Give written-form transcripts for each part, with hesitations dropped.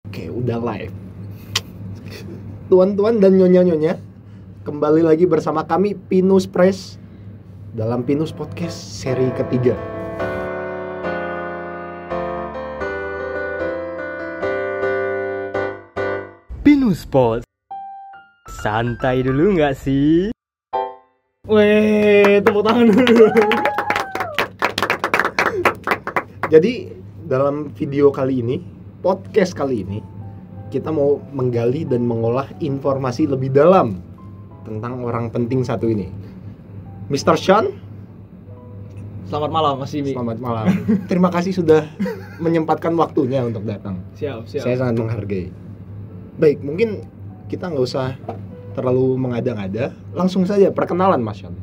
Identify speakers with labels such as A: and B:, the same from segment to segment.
A: Oke, udah live. Tuan-tuan dan nyonya-nyonya, kembali lagi bersama kami Pinus Press dalam Pinus Podcast seri ketiga.
B: Pinus Pod. Santai dulu nggak sih?
C: Weh, tepuk tangan dulu.
A: Jadi dalam video kali ini, podcast kali ini, kita mau menggali dan mengolah informasi lebih dalam tentang orang penting satu ini. Mr. Sean,
C: Selamat malam Mas Jimmy.
A: selamat malam. Terima kasih sudah menyempatkan waktunya untuk datang.
C: Siap.
A: Saya sangat menghargai. Baik, mungkin kita nggak usah terlalu mengada-ngada, langsung saja perkenalan Mas Sean.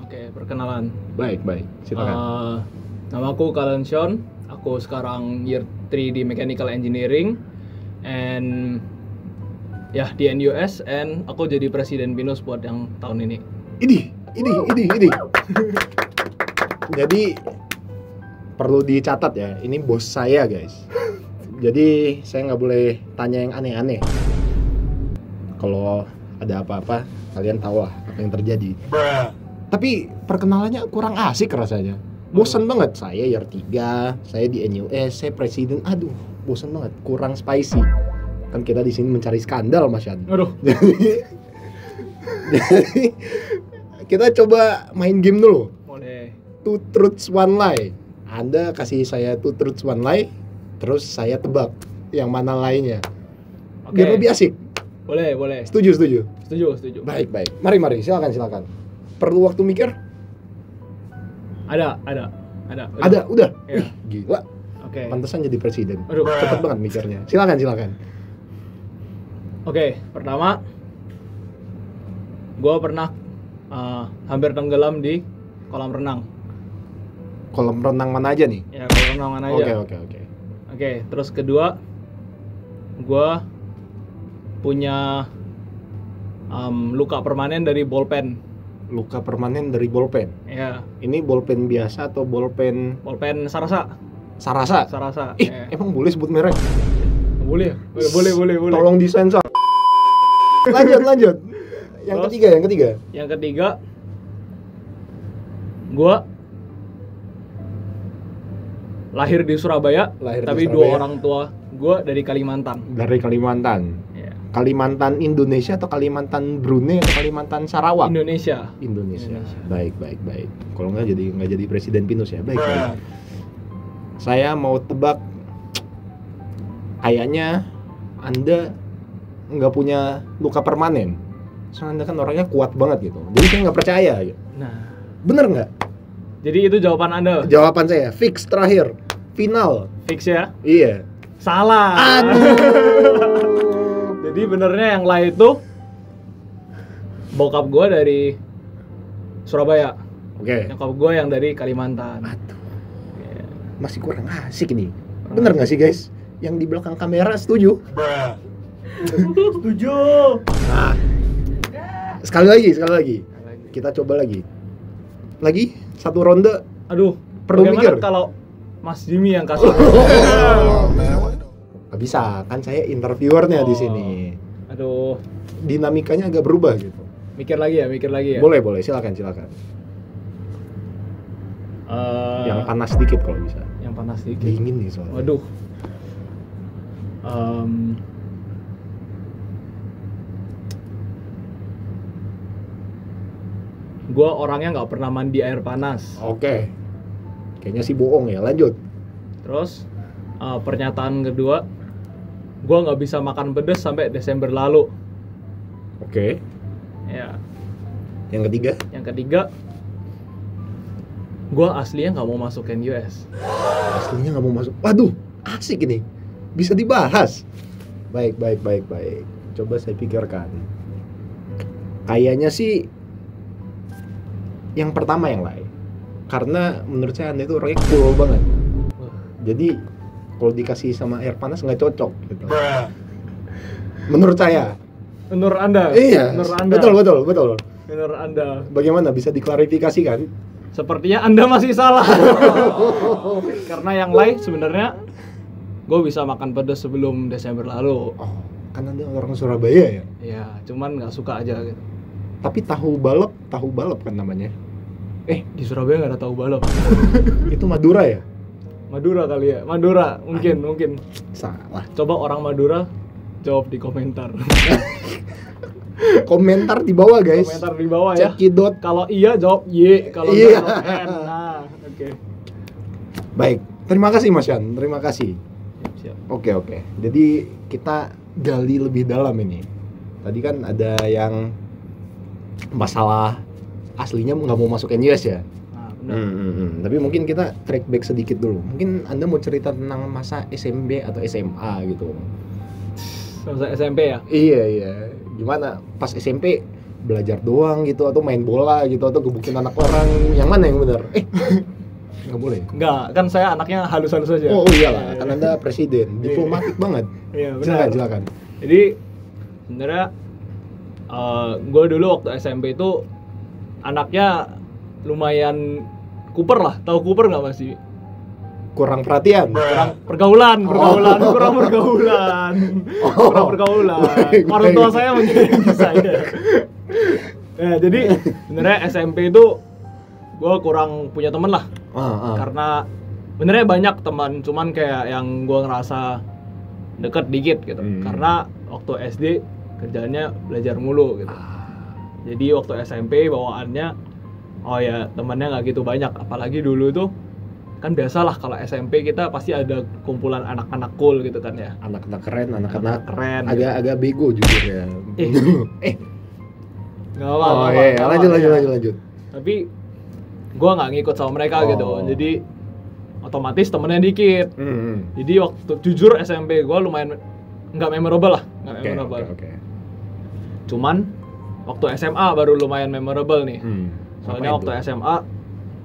C: Oke, perkenalan.
A: Baik, silakan.
C: Nama aku Kalen Sean. Aku sekarang year 3 di Mechanical Engineering and ya di NUS, and aku jadi presiden Pinus buat yang tahun ini.
A: Ini. Jadi perlu dicatat ya, ini bos saya guys. Jadi saya nggak boleh tanya yang aneh-aneh. Kalau ada apa-apa, kalian tahu lah apa yang terjadi. Tapi perkenalannya kurang asik rasanya. Bosan banget, saya year 3, saya di NUS, saya presiden. Aduh, bosan banget, kurang spicy. Kan kita di sini mencari skandal Mas Yan.
C: Aduh.
A: Jadi kita coba main game dulu.
C: Boleh.
A: Two truths one lie. Anda kasih saya two truths one lie, terus saya tebak yang mana lainnya.
C: Oke.
A: Biar lebih asik.
C: Boleh.
A: Setuju.
C: Setuju.
A: Baik. Mari, silakan. Perlu waktu mikir?
C: Ada.
A: Ada, udah.
C: Ya.
A: Wih, gila.
C: Oke.
A: Pantesan jadi presiden.
C: Aduh.
A: Cepet banget mikirnya. Silakan.
C: Oke, pertama, gue pernah hampir tenggelam di kolam renang.
A: Kolam renang mana aja nih?
C: Ya, kolam renang mana aja.
A: Oke.
C: Oke, terus kedua, gue punya luka permanen dari bolpen.
A: Luka permanen dari bolpen.
C: Ya,
A: Ini bolpen biasa atau bolpen
C: bolpen Sarasa.
A: Sarasa? Ih,
C: Ya.
A: emang boleh sebut merek?
C: Boleh.
A: Tolong disensor. Lanjut. Yang
C: Terus?
A: ketiga.
C: Yang ketiga, gue lahir di Surabaya, tapi dua orang tua gue dari Kalimantan.
A: Dari Kalimantan.
C: Ya.
A: Kalimantan Indonesia atau Kalimantan Brunei atau Kalimantan Sarawak?
C: Indonesia.
A: Indonesia. Baik. Kalau nggak jadi presiden Pinus ya. Baik. Saya mau tebak, kayaknya Anda nggak punya luka permanen. Soalnya Anda kan orangnya kuat banget gitu. Jadi saya nggak percaya. Gitu.
C: Nah,
A: Bener nggak?
C: jadi itu jawaban Anda.
A: Jawaban saya fix terakhir, final.
C: Fix ya?
A: Iya.
C: Salah.
A: Aduh.
C: Jadi benernya yang lain itu bokap gue dari Surabaya,
A: Oke.
C: nyokap gue yang dari Kalimantan.
A: Aduh. Masih kurang asik ini. Bener nggak sih guys? Yang di belakang kamera setuju?
C: Setuju.
A: Nah, sekali lagi. Kita coba lagi. Satu ronde.
C: Aduh,
A: Perlu
C: bagaimana
A: mikir.
C: kalau Mas Jimmy yang kasih?
A: Gak bisa, kan saya interviewernya di sini.
C: Aduh,
A: Dinamikanya agak berubah gitu.
C: mikir lagi ya.
A: Boleh, silakan. Yang panas sedikit kalau bisa.
C: Yang panas dikit.
A: Dingin nih soalnya.
C: Waduh. Gua orangnya nggak pernah mandi air panas.
A: Oke. Kayaknya sih bohong ya. Lanjut.
C: Terus pernyataan kedua, gua nggak bisa makan pedas sampai Desember lalu.
A: Oke.
C: Ya.
A: Yang
C: Ketiga, gua aslinya nggak mau masuk NUS.
A: aslinya nggak mau masuk. Waduh, asik ini. Bisa dibahas. Baik. Coba saya pikirkan. Kayaknya sih yang pertama yang lain. Karena menurut saya Anda itu orangnya cool banget. Jadi kalau dikasih sama air panas nggak cocok gitu. Menurut saya.
C: Menurut Anda?
A: Iya.
C: Menurut Anda?
A: Betul.
C: Menurut Anda?
A: Bagaimana, bisa diklarifikasikan?
C: Sepertinya Anda masih salah. Karena yang lain sebenarnya gue bisa makan pedas sebelum Desember lalu.
A: Oh, kan Anda orang Surabaya ya?
C: Ya, cuman nggak suka aja gitu.
A: Tapi tahu balap kan namanya.
C: Di Surabaya nggak ada tahu balap.
A: Itu Madura ya?
C: Madura kali ya, Madura mungkin.
A: Salah.
C: Coba orang Madura jawab di komentar.
A: Komentar di bawah guys.
C: Komentar di bawah ya.
A: Cekidot.
C: Kalau iya jawab Y, kalau
A: Iya.
C: enggak jawab N. Nah, oke.
A: Baik, terima kasih Mas Yan, terima kasih.
C: Siap.
A: Oke. Jadi kita gali lebih dalam ini. Tadi kan ada yang masalah aslinya nggak mau masuk NUS ya.
C: Nah, benar.
A: Tapi mungkin kita track back sedikit dulu. Mungkin Anda mau cerita tentang masa SMP atau SMA gitu.
C: Masa SMP ya?
A: Iya. Gimana pas SMP belajar doang gitu atau main bola gitu atau gebukin anak orang, yang mana yang benar? Nggak boleh.
C: Enggak, kan saya anaknya halus-halus aja.
A: Oh iyalah, kan Anda presiden, diplomatik banget.
C: Iya, benar.
A: Silakan.
C: Jadi sebenarnya gue dulu waktu SMP itu anaknya lumayan kuper lah. Tahu kuper nggak masih?
A: Kurang perhatian.
C: Kurang pergaulan. Kurang pergaulan. Orang tua saya menjadi saya. Ya, jadi sebenarnya SMP itu gue kurang punya temen lah. Karena sebenarnya banyak teman, cuman kayak yang gue ngerasa deket dikit gitu. Karena waktu SD kerjaannya belajar mulu gitu. Jadi waktu SMP bawaannya temannya nggak gitu banyak. Apalagi dulu tuh kan biasalah kalau SMP kita pasti ada kumpulan anak-anak cool gitu kan ya.
A: Anak-anak keren.
C: Gitu.
A: Agak bego jujur ya.
C: Nggak apa-apa.
A: Lanjut.
C: Tapi gue nggak ngikut sama mereka gitu. Jadi otomatis temennya dikit. Jadi waktu jujur SMP gue lumayan nggak memorable lah.
A: Oke.
C: Cuman waktu SMA baru lumayan memorable nih. Soalnya waktu
A: itu?
C: SMA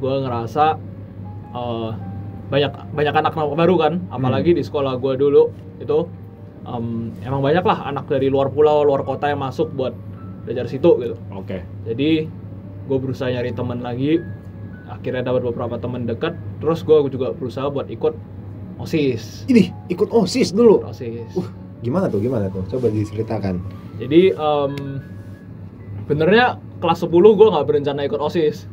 C: gue ngerasa banyak anak baru kan, apalagi di sekolah gue dulu itu emang banyak lah anak dari luar pulau, luar kota yang masuk buat belajar situ gitu.
A: Oke.
C: Jadi gue berusaha nyari teman lagi, akhirnya dapat beberapa teman dekat, terus gue juga berusaha buat ikut OSIS.
A: Ini ikut OSIS dulu.
C: OSIS.
A: Gimana tuh? Coba diceritakan.
C: Jadi benernya kelas 10 gue nggak berencana ikut OSIS.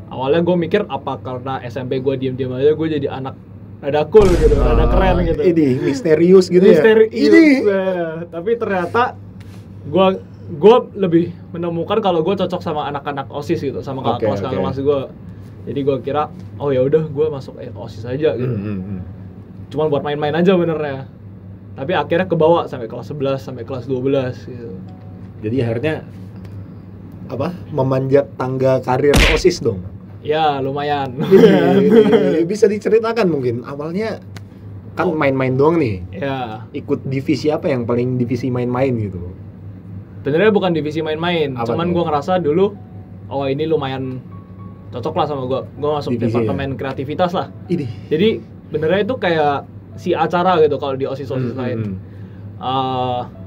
C: Awalnya gue mikir apa karena SMP gue diem-diem aja gue jadi anak rada cool gitu, rada keren gitu.
A: Ini misterius gitu
C: Misterius.
A: ya. Ini.
C: Tapi ternyata gue lebih menemukan kalau gue cocok sama anak-anak OSIS gitu, sama kelas gue. Jadi gue kira ya udah gue masuk OSIS aja gitu. Cuman buat main-main aja benernya. Tapi akhirnya kebawa sampai kelas 11 sampai kelas 12 gitu.
A: Jadi akhirnya memanjat tangga karir OSIS dong.
C: Ya lumayan.
A: Bisa diceritakan mungkin awalnya kan main-main doang nih.
C: Ya.
A: Ikut divisi apa yang paling divisi main-main gitu?
C: Sebenarnya bukan divisi main-main, cuman gue ngerasa dulu ini lumayan cocok lah sama gue. Gue masuk
A: divisi
C: departemen kreativitas lah.
A: Ini.
C: Jadi benernya itu kayak si acara gitu kalau di OSIS lain.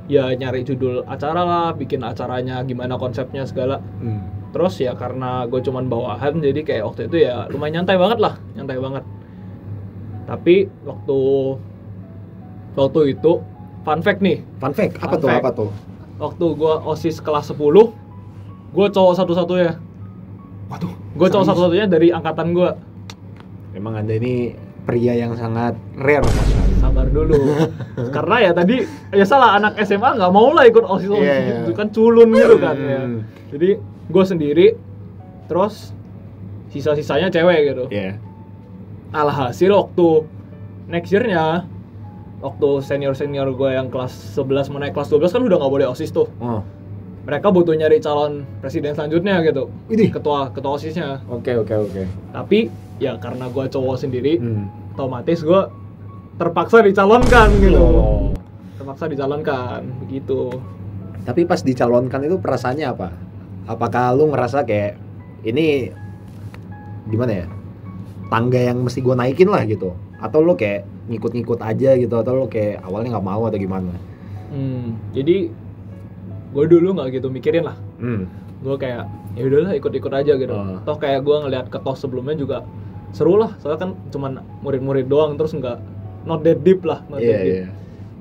C: Ya nyari judul acara lah, bikin acaranya gimana konsepnya segala. Terus ya karena gue cuman bawahan, jadi kayak waktu itu ya lumayan nyantai banget. Tapi waktu itu fun fact nih.
A: Apa tuh?
C: Waktu gue OSIS kelas 10, gue cowok satu-satunya.
A: Waduh.
C: Gue cowok satu-satunya dari angkatan gue.
A: Emang Anda ini pria yang sangat rare, Mas.
C: Sabar dulu. Karena ya tadi salah, anak SMA nggak mau lah ikut OSIS gitu kan, culun gitu kan ya. Jadi gue sendiri, terus sisa-sisanya cewek gitu. Alhasil waktu next year-nya, waktu senior gue yang kelas 11 mau naik kelas 12 kan udah nggak boleh OSIS tuh. Mereka butuh nyari calon presiden selanjutnya gitu. Ketua OSIS-nya.
A: Oke.
C: Tapi ya karena gue cowok sendiri, otomatis gue terpaksa dicalonkan gitu. Begitu.
A: Tapi pas dicalonkan itu perasaannya apa? Apakah lu ngerasa kayak ini gimana ya? Tangga yang mesti gue naikin lah gitu? Atau lu kayak ngikut-ngikut aja gitu? Atau lu kayak awalnya nggak mau atau gimana?
C: Jadi gue dulu nggak gitu mikirin lah. Gue kayak ya udahlah ikut-ikut aja gitu. Toh kayak gue ngeliat ketos sebelumnya juga seru lah, soalnya kan cuman murid-murid doang, terus nggak not that deep lah, not
A: Iya,
C: that deep.
A: iya.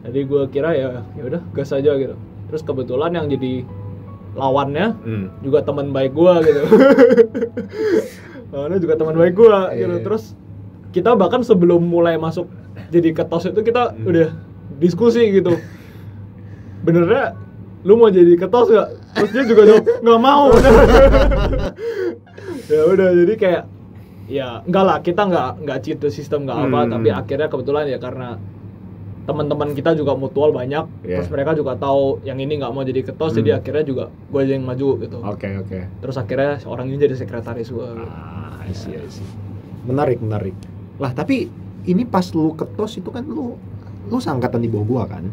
C: Jadi gue kira ya udah gas aja gitu. Terus kebetulan yang jadi lawannya juga teman baik gue gitu. Lawannya juga teman baik gue gitu.
A: Iya.
C: Terus kita bahkan sebelum mulai masuk jadi ketos itu kita udah diskusi gitu. Benernya lu mau jadi ketos nggak? Terus dia juga jawab nggak mau. Ya udah, jadi kayak ya enggak lah, kita nggak cheat the system nggak apa, tapi akhirnya kebetulan ya karena teman-teman kita juga mutual banyak, terus mereka juga tahu yang ini nggak mau jadi ketos, jadi akhirnya juga gue aja yang maju gitu.
A: Oke.
C: Terus akhirnya orang ini jadi sekretaris gue.
A: I see. Menarik. Lah tapi ini pas lu ketos itu kan lu seangkatan di bawah gua kan?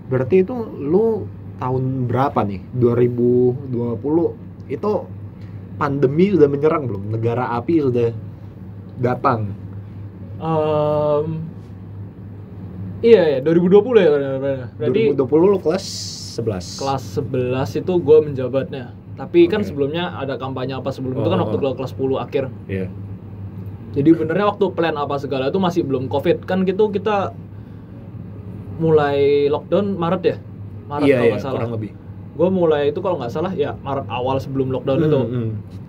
A: Berarti itu lu tahun berapa nih? 2020 itu pandemi sudah menyerang belum? Negara api sudah datang.
C: Iya, 2020 ya benar. Berarti
A: 2020 lu kelas 11.
C: Kelas 11 itu gue menjabatnya. Tapi kan sebelumnya ada kampanye apa sebelum itu kan waktu kelas 10 akhir.
A: Iya.
C: Jadi benernya waktu plan apa segala itu masih belum Covid kan gitu, kita mulai lockdown Maret ya? Maret kalau nggak salah.
A: Kurang lebih.
C: Gue mulai itu kalau nggak salah ya Maret awal sebelum lockdown itu.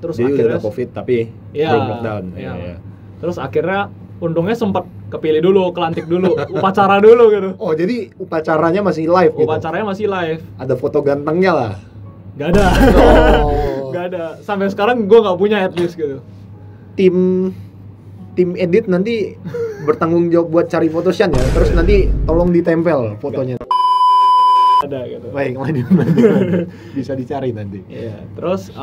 C: Terus
A: jadi
C: akhirnya
A: udah ada Covid tapi belum lockdown. Iya.
C: Terus akhirnya untungnya sempat kepilih dulu, kelantik dulu, upacara dulu gitu.
A: Oh, jadi upacaranya masih live gitu?
C: Upacaranya masih live.
A: Ada foto gantengnya lah?
C: Gak ada.
A: Oh.
C: Gak ada. Sampai sekarang gue nggak punya at least gitu.
A: Tim edit nanti bertanggung jawab buat cari Photoshop ya, terus nanti tolong ditempel fotonya.
C: Ada gitu.
A: Baik, lanjut. Bisa dicari nanti.
C: Iya, terus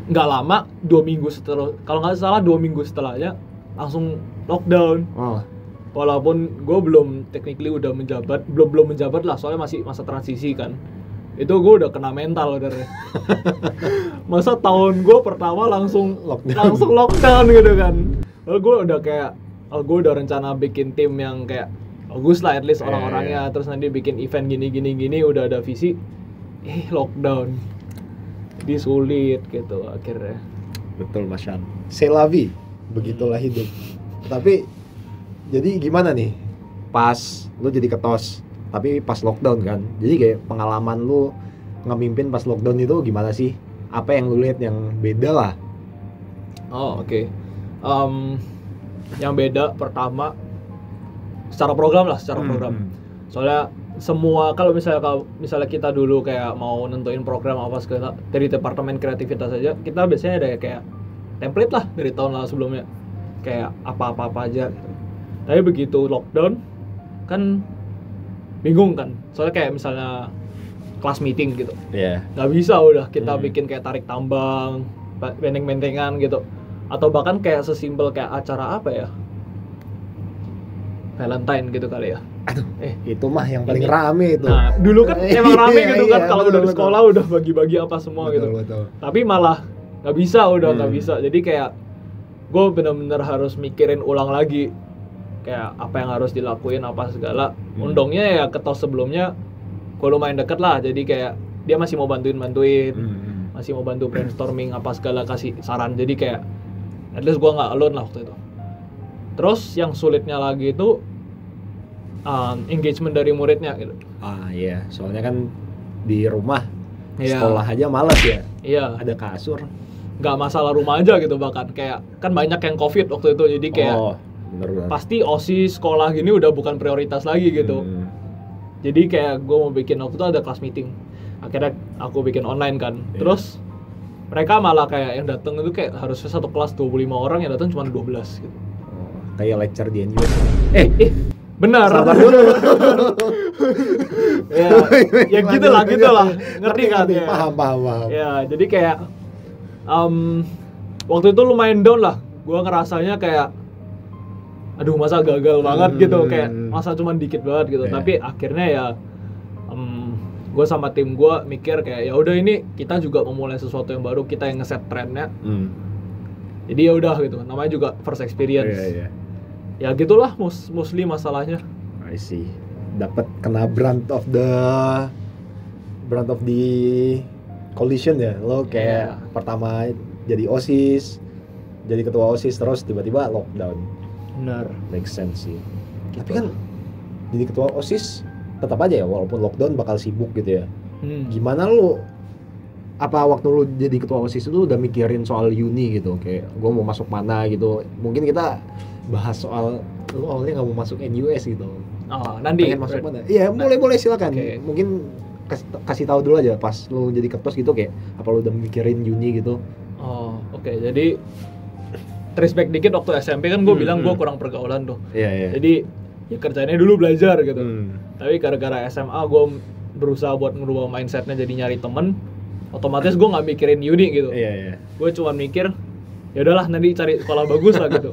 C: nggak lama 2 minggu setelah, kalau nggak salah 2 minggu setelahnya langsung lockdown.
A: Oh.
C: Walaupun gue belum technically udah menjabat, belum menjabat lah, soalnya masih masa transisi kan. Itu gue udah kena mental udah. Masa tahun gue pertama langsung lockdown gitu kan. Lalu gue udah kayak, gue udah rencana bikin tim yang kayak bagus lah at least orang-orangnya, terus nanti bikin event gini, udah ada visi. Lockdown. Jadi sulit gitu akhirnya.
A: Betul, Mas Shan. C'est la vie, begitulah hidup. Tapi jadi gimana nih? Pas lu jadi ketos, tapi pas lockdown kan. Jadi kayak pengalaman lu ngemimpin pas lockdown itu gimana sih? Apa yang lu lihat yang beda lah?
C: Oh, oke. Yang beda pertama secara program. Soalnya semua kalau misalnya kita dulu kayak mau nentuin program apa segala dari departemen kreativitas aja, kita biasanya ada kayak template lah dari tahun lalu sebelumnya. Kayak apa-apa aja gitu. Tapi begitu lockdown kan bingung kan. Soalnya kayak misalnya kelas meeting gitu.
A: Iya.
C: Nggak bisa udah kita bikin kayak tarik tambang, benteng-bentengan gitu. Atau bahkan kayak sesimpel kayak acara apa ya? Valentine gitu kali ya.
A: Aduh, itu mah yang paling rame itu.
C: Nah, dulu kan emang rame gitu kan, kalau udah di
A: betul.
C: sekolah udah bagi-bagi apa semua gitu.
A: Betul.
C: Tapi malah nggak bisa. Jadi kayak gue benar-benar harus mikirin ulang lagi kayak apa yang harus dilakuin apa segala. Untungnya ya ketos sebelumnya gue lumayan deket lah, jadi kayak dia masih mau bantuin, masih mau bantu brainstorming apa segala, kasih saran. Jadi kayak at least gue nggak alone lah waktu itu. Terus yang sulitnya lagi itu engagement dari muridnya gitu.
A: Iya, soalnya kan di rumah sekolah aja malas ya.
C: Iya.
A: Ada kasur.
C: Nggak masalah rumah aja gitu, bahkan kayak kan banyak yang COVID waktu itu, jadi kayak
A: bener.
C: pasti OSIS sekolah gini udah bukan prioritas lagi gitu. Jadi kayak gue mau bikin waktu itu ada kelas meeting. Akhirnya aku bikin online kan. Terus mereka malah kayak yang datang itu kayak harusnya satu kelas 25 orang, yang datang cuma 12 gitu.
A: Kayak lecture di NUS.
C: Benar.
A: Sabar dulu.
C: ya gitulah. Ngerti kan ya.
A: Paham.
C: Ya, jadi kayak waktu itu lumayan down lah. Gua ngerasanya kayak aduh, masa gagal banget gitu, kayak masa cuman dikit banget gitu. Tapi akhirnya ya gue sama tim gue mikir kayak ya udah, ini kita juga memulai sesuatu yang baru, kita yang ngeset trennya. Jadi ya udah gitu, namanya juga first experience. Ya gitulah mostly masalahnya.
A: I see. Dapat kena brand of the collision ya. Lo kayak pertama jadi OSIS, jadi ketua OSIS, terus tiba-tiba lockdown.
C: Benar.
A: Make sense sih.
C: Gitu.
A: Tapi kan jadi ketua OSIS tetap aja ya, walaupun lockdown bakal sibuk gitu ya. Gimana lu, apa waktu lu jadi ketua OSIS itu udah mikirin soal uni gitu, kayak gue mau masuk mana gitu? Mungkin kita bahas soal lu awalnya nggak mau masuk NUS gitu.
C: Oh, nanti
A: Pengen masuk mana? Iya, boleh silakan.
C: Okay.
A: Mungkin kasih tahu dulu aja pas lu jadi ketua gitu, kayak apa lu udah mikirin uni gitu?
C: Oh, oke. Jadi trace back dikit, waktu SMP kan gue bilang gue kurang pergaulan tuh.
A: Iya.
C: Jadi ya kerjanya dulu belajar gitu. Tapi gara-gara SMA gue berusaha buat ngerubah mindsetnya jadi nyari temen, otomatis gue nggak mikirin uni gitu.
A: Iya.
C: Gue cuma mikir ya udahlah nanti cari sekolah bagus lah gitu.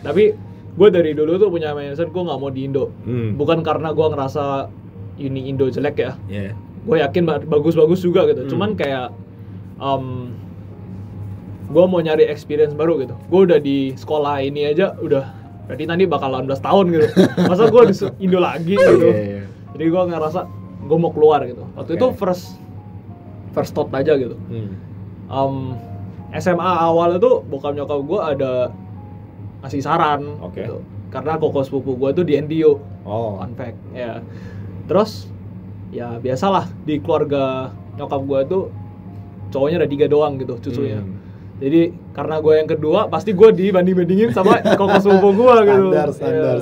C: Tapi gue dari dulu tuh punya mindset gue nggak mau di Indo. Bukan karena gue ngerasa uni Indo jelek ya.
A: Iya.
C: Gue yakin bagus-bagus juga gitu. Cuman kayak gue mau nyari experience baru gitu. Gue udah di sekolah ini aja udah berarti nanti bakal 18 tahun gitu. Masa gue di Indo lagi gitu.
A: Iya.
C: Jadi gue ngerasa gue mau keluar gitu. Waktu itu first thought aja gitu. SMA awal itu bokap nyokap gue ada ngasih saran gitu. Karena koko sepupu gue tuh di NDO. Fun fact. Ya. Terus ya biasalah di keluarga nyokap gue tuh cowoknya ada 3 doang gitu cucunya. Jadi karena gue yang kedua pasti gue dibanding-bandingin sama koko sepupu gue gitu.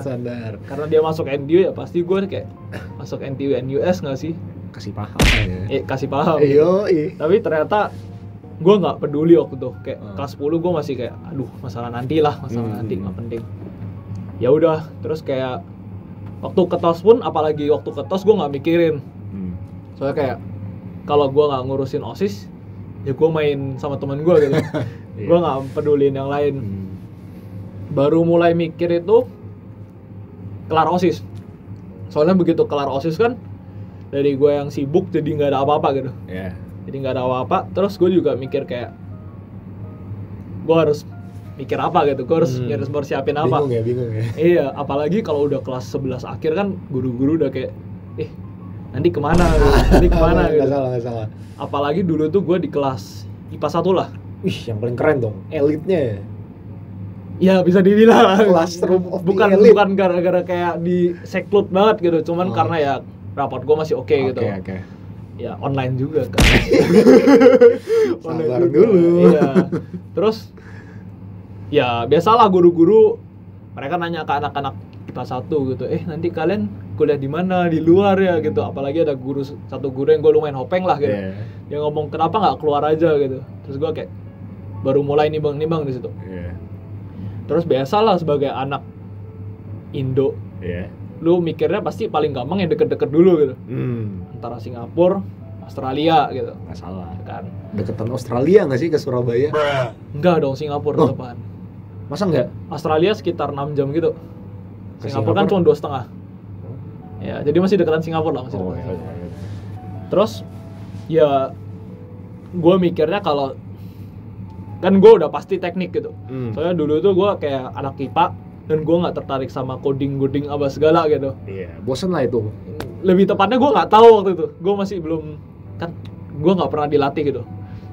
A: Standar.
C: Karena dia masuk NDU ya pasti gue kayak masuk NTU NUS nggak sih?
A: Kasih paham ya.
C: Kasih paham.
A: Iya.
C: Tapi ternyata gue nggak peduli waktu itu. Kayak kelas 10 gue masih kayak aduh masalah nanti nanti nggak penting. Ya udah, terus kayak waktu ketos pun apalagi waktu ketos gue nggak mikirin. Soalnya kayak kalau gue nggak ngurusin OSIS ya gue main sama teman gue gitu. Gue nggak pedulin yang lain. Baru mulai mikir itu kelar OSIS. Soalnya begitu kelar OSIS kan dari gue yang sibuk jadi nggak ada apa-apa gitu. Jadi nggak ada apa-apa. Terus gue juga mikir kayak gue harus mikir apa gitu. Gue harus siapin apa.
A: Bingung ya.
C: Iya, apalagi kalau udah kelas 11 akhir kan guru-guru udah kayak nanti kemana gitu.
A: Nggak salah.
C: Apalagi dulu tuh gue di kelas IPA 1 lah.
A: Wih, yang paling keren dong, elitnya.
C: Ya bisa dibilang
A: Classroom of
C: bukan
A: the elite.
C: bukan gara-gara kayak di seclude banget gitu, cuman karena ya raport gue masih oke gitu.
A: Oke.
C: Ya online juga kan.
A: Sabar dulu.
C: Iya. Terus ya biasalah guru-guru mereka nanya ke anak-anak IPA 1 gitu. Nanti kalian kuliah di mana? Di luar ya gitu. Apalagi ada satu guru yang gue lumayan hopeng lah gitu. Dia ngomong kenapa nggak keluar aja gitu. Terus gue kayak baru mulai nimbang di situ. Terus biasalah sebagai anak Indo, lu mikirnya pasti paling gampang yang deket-deket dulu gitu. Antara Singapura, Australia gitu.
A: Nggak salah.
C: Kan.
A: Deketan Australia nggak sih ke Surabaya?
C: Enggak dong, Singapura depan.
A: Masa nggak?
C: Australia sekitar 6 jam gitu.
A: Ke
C: Singapura kan cuma 2,5. Ya, jadi masih deketan Singapura lah masih. Terus ya gue mikirnya kalau kan gue udah pasti teknik gitu. Soalnya dulu tuh gue kayak anak IPA dan gue nggak tertarik sama coding apa segala gitu.
A: Bosen lah itu.
C: Lebih tepatnya gue nggak tahu waktu itu. Gue masih belum kan, gue nggak pernah dilatih gitu.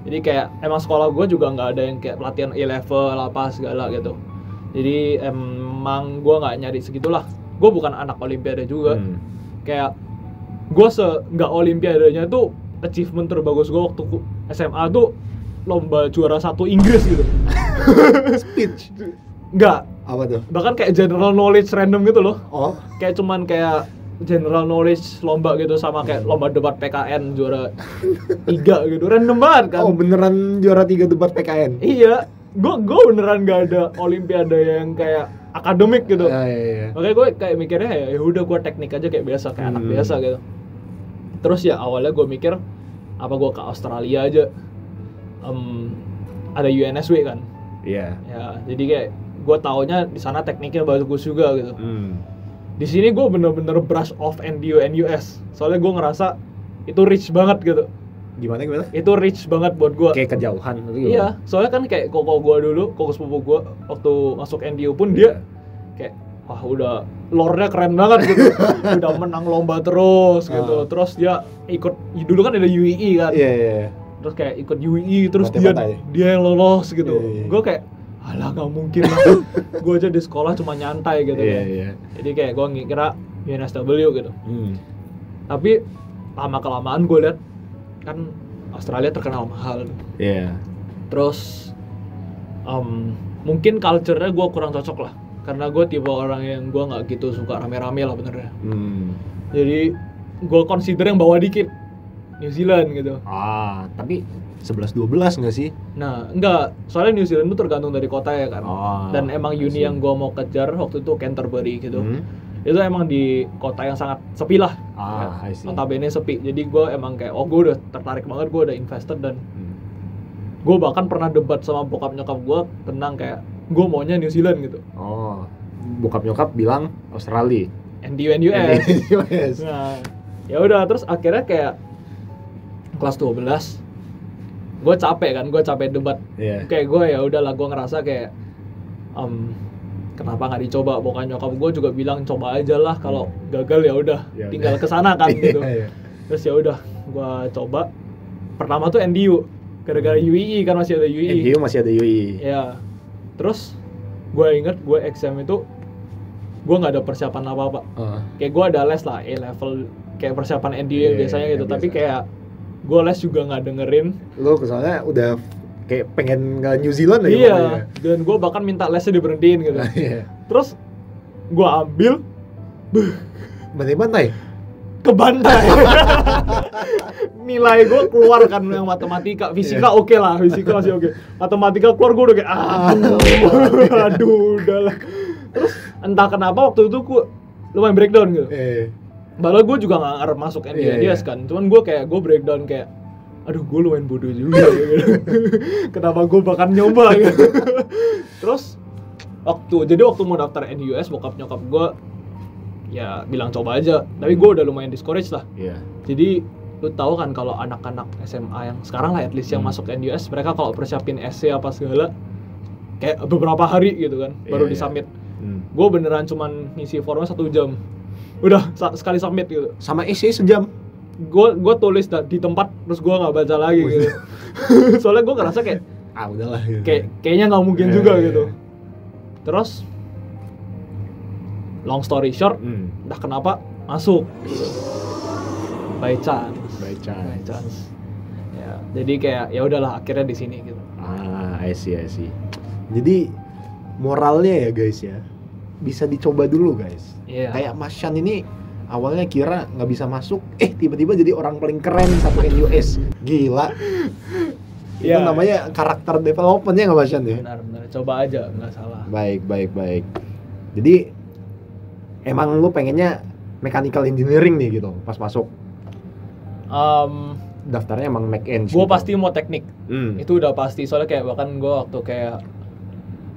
C: Jadi kayak emang sekolah gue juga nggak ada yang kayak pelatihan E-level apa segala gitu. Jadi emang gue nggak nyari segitulah. Gue bukan anak olimpiade juga. Kayak gue nggak olimpiadenya tuh achievement terbagus gue waktu SMA tuh lomba juara 1 Inggris gitu.
A: Speech.
C: Enggak.
A: Apa tuh?
C: Bahkan kayak general knowledge random gitu loh. Kayak cuman kayak general knowledge lomba gitu sama kayak lomba debat PKN juara 3 gitu. Random banget kan.
A: Beneran juara 3 debat PKN?
C: Iya. Gue beneran gak ada olimpiade yang kayak akademik gitu.
A: Iya.
C: Makanya gue kayak mikirnya ya udah gue teknik aja kayak biasa, kayak anak biasa gitu. Terus ya awalnya gue mikir apa gue ke Australia aja. Ada UNSW kan.
A: Iya.
C: Ya, jadi kayak gue taunya di sana tekniknya bagus juga gitu. Di sini gue bener-bener brush off NDU NUS. Soalnya gue ngerasa itu rich banget gitu.
A: Gimana?
C: Itu rich banget buat gue.
A: Kayak kejauhan gitu.
C: Iya, soalnya kan kayak koko sepupu gue waktu masuk NDU pun dia kayak udah lore-nya keren banget gitu. Udah menang lomba terus gitu. Terus dia ikut, dulu kan ada UII kan.
A: Iya.
C: Terus kayak ikut UII terus
A: Mata-mata
C: dia yang lolos gitu.
A: Iya.
C: Gue kayak alah nggak mungkin lah. Gue aja di sekolah cuma nyantai gitu kan. Jadi kayak gue kira UNSW gitu. Tapi lama kelamaan gue lihat kan Australia terkenal mahal. Terus mungkin culture-nya gue kurang cocok lah, karena gue tipe orang yang gue nggak gitu suka rame-rame lah benernya. Jadi gue consider yang bawah dikit New Zealand gitu.
A: Tapi 11-12 nggak sih?
C: Nah, enggak. Soalnya New Zealand itu tergantung dari kota ya kan. Dan emang uni yang gue mau kejar waktu itu Canterbury gitu. Itu emang di kota yang sangat sepi lah. Notabene sepi. Jadi gue emang kayak, gue udah tertarik banget, gue udah invested dan gue bahkan pernah debat sama bokap nyokap gue tentang kayak gue maunya New Zealand gitu.
A: Bokap nyokap bilang Australia.
C: NDUS. Nah, ya udah terus akhirnya kayak kelas 12 gue capek debat. Kayak gue ya udahlah, gue ngerasa kayak kenapa nggak dicoba. Bokap nyokap gue juga bilang coba aja lah, kalau gagal ya udah tinggal kesana kan gitu. Terus ya udah gue coba. Pertama tuh NDU gara-gara UII kan, masih ada UII.
A: NDU masih ada UII.
C: Ya. Terus gue inget gue exam itu gue nggak ada persiapan apa-apa. Kayak gue ada les lah A-level kayak persiapan NDU biasanya gitu. Tapi kayak gue les juga nggak dengerin.
A: Lo soalnya udah kayak pengen ke New Zealand aja.
C: Iya. Dan gue bahkan minta lesnya diberhentiin gitu. Terus gue ambil
A: bantai
C: ke bantai. Nilai gue keluar kan yang matematika, fisika oke lah, fisika masih oke. Matematika keluar gue udah kayak aduh udahlah. Terus entah kenapa waktu itu gue lumayan breakdown gitu. Padahal gue juga nggak ngarep masuk NDS kan, cuman gue breakdown kayak, aduh gue lumayan bodoh juga gitu. Kenapa gue bakal nyoba gitu. Terus waktu mau daftar NUS, bokap nyokap gue ya bilang coba aja, tapi gue udah lumayan discourage lah. Jadi lu tahu kan kalau anak-anak SMA yang sekarang lah at least yang masuk NUS, mereka kalau persiapin essay apa segala kayak beberapa hari gitu kan baru disubmit. Gue beneran cuman ngisi formnya 1 jam udah sekali submit gitu.
A: Sama essay sejam.
C: Gue tulis di tempat terus gue nggak baca lagi gitu. Soalnya gue ngerasa kayak
A: udahlah gitu.
C: Kayaknya nggak mungkin juga gitu. Terus long story short, entah kenapa masuk gitu. By chance. Ya, jadi kayak ya udahlah akhirnya di sini gitu.
A: I see. Jadi moralnya ya guys ya, bisa dicoba dulu guys. Kayak Mas Shan ini awalnya kira nggak bisa masuk, tiba-tiba jadi orang paling keren satu NUS. Gila. Itu namanya karakter development ya nggak Mas Shan ya?
C: Benar, coba aja, nggak salah.
A: Baik. Jadi emang lu pengennya mechanical engineering nih gitu pas masuk? Daftarnya emang Mech Eng.
C: Gue pasti mau teknik. Itu udah pasti, soalnya kayak bahkan gue waktu kayak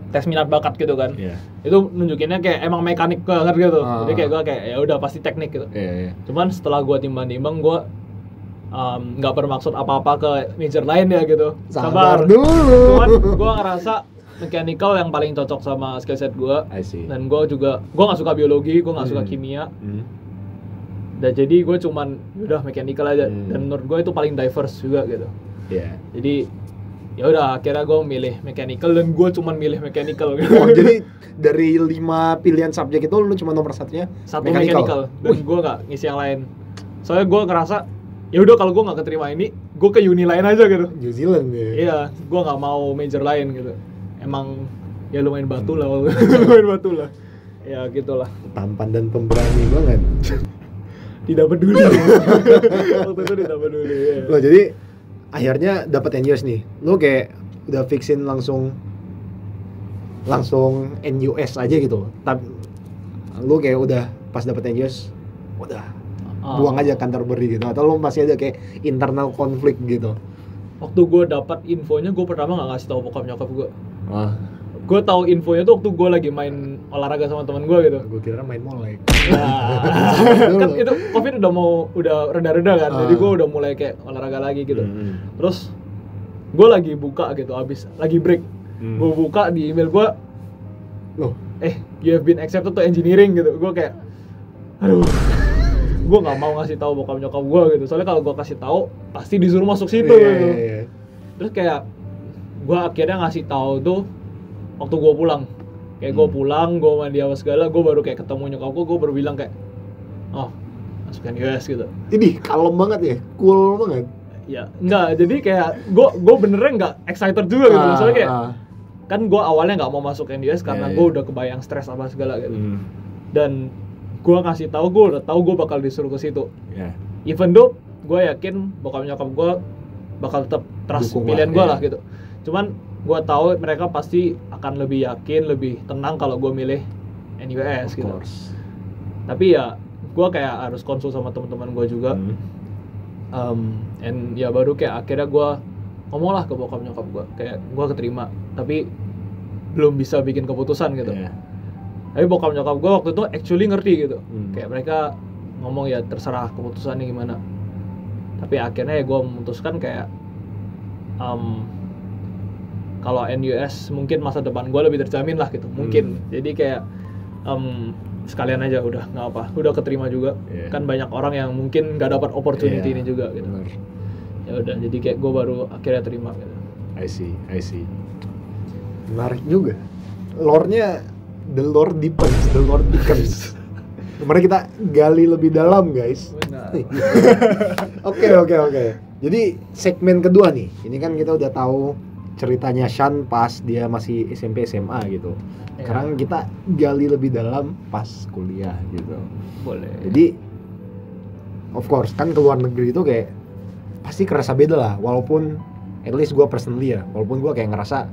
C: tes minat bakat gitu kan. Itu nunjukinnya kayak emang mekanik banget gitu. Jadi kayak gue kayak ya udah pasti teknik gitu. Cuman setelah gue timbang-timbang, gue nggak bermaksud apa-apa ke major lain ya gitu.
A: Sabar dulu.
C: Cuman gue ngerasa mechanical yang paling cocok sama skill set gue. Dan gue nggak suka biologi, gue nggak suka kimia. Dan jadi gue cuman udah mechanical aja. Dan menurut gue itu paling diverse juga gitu. Jadi ya udah akhirnya gue milih mechanical dan gue cuman milih mechanical gitu.
A: Jadi dari 5 pilihan subjek itu lu cuma nomor satunya
C: satu mechanical. Dan gue nggak ngisi yang lain. Soalnya gue ngerasa ya udah kalau gue nggak keterima ini, gue ke uni lain aja gitu.
A: New Zealand ya.
C: Iya, gue nggak mau major lain gitu. Emang ya lumayan batu lah, lumayan batu lah. Ya gitulah.
A: Tampan dan pemberani banget.
C: Tidak peduli. Waktu itu tidak peduli. Ya.
A: Loh jadi akhirnya dapat NUS nih. Lu kayak udah fixin langsung NUS aja gitu. Tapi lu kayak udah pas dapat NUS udah buang aja Canterbury gitu, atau lu masih ada kayak internal konflik gitu?
C: Waktu gue dapat infonya, gue pertama nggak ngasih tahu bokap nyokap gue. Gue tahu infonya tuh waktu gue lagi main olahraga sama teman gue gitu.
A: Gue kira main molek.
C: Kan itu COVID udah reda-reda kan, jadi gue udah mulai kayak olahraga lagi gitu. Terus gue lagi buka gitu, abis lagi break, gue buka di email gue, loh, you have been accepted to engineering gitu. Gue kayak, aduh, gue nggak mau ngasih tahu bokap nyokap gue gitu. Soalnya kalau gue kasih tahu, pasti disuruh masuk situ gitu. Terus kayak gue akhirnya ngasih tahu tuh waktu gue pulang. Kayak gue pulang, gue mandi apa segala, gue baru kayak ketemu nyokap gue baru bilang kayak, oh masuk NUS gitu.
A: Ini kalem banget ya, cool banget.
C: Ya enggak, jadi kayak gue benernya nggak excited juga gitu. Soalnya kayak kan gue awalnya nggak mau masuk NUS karena gue udah kebayang stres apa segala gitu. Dan gue ngasih tahu, gue udah tahu gue bakal disuruh ke situ. Even though gue yakin bokap nyokap gue bakal tetap trust
A: Dukung
C: pilihan
A: lah,
C: gue
A: iya.
C: lah gitu. Cuman gue tahu mereka pasti akan lebih yakin, lebih tenang kalau gue milih NUS
A: Of
C: gitu.
A: course.
C: Tapi ya gue kayak harus konsul sama teman-teman gue juga. And ya baru kayak akhirnya gue ngomong lah ke bokap nyokap gue kayak gue keterima, tapi belum bisa bikin keputusan gitu. Tapi bokap nyokap gue waktu itu actually ngerti gitu. Kayak mereka ngomong ya terserah keputusannya gimana. Tapi akhirnya ya gue memutuskan kayak kalau NUS mungkin masa depan gue lebih terjamin lah gitu, mungkin. Jadi kayak sekalian aja udah nggak apa, udah keterima juga. Kan banyak orang yang mungkin nggak dapat opportunity ini juga gitu. Ya udah, jadi kayak gue baru akhirnya terima gitu.
A: I see. Menarik juga. Lore-nya the lore deepens. Mari kita gali lebih dalam, guys.
C: Benar.
A: Oke. Jadi segmen kedua nih. Ini kan kita udah tahu ceritanya Shan pas dia masih SMP SMA gitu. Sekarang kita gali lebih dalam pas kuliah gitu.
C: Boleh.
A: Jadi of course kan ke luar negeri itu kayak pasti kerasa beda lah. Walaupun at least gue personally ya, walaupun gue kayak ngerasa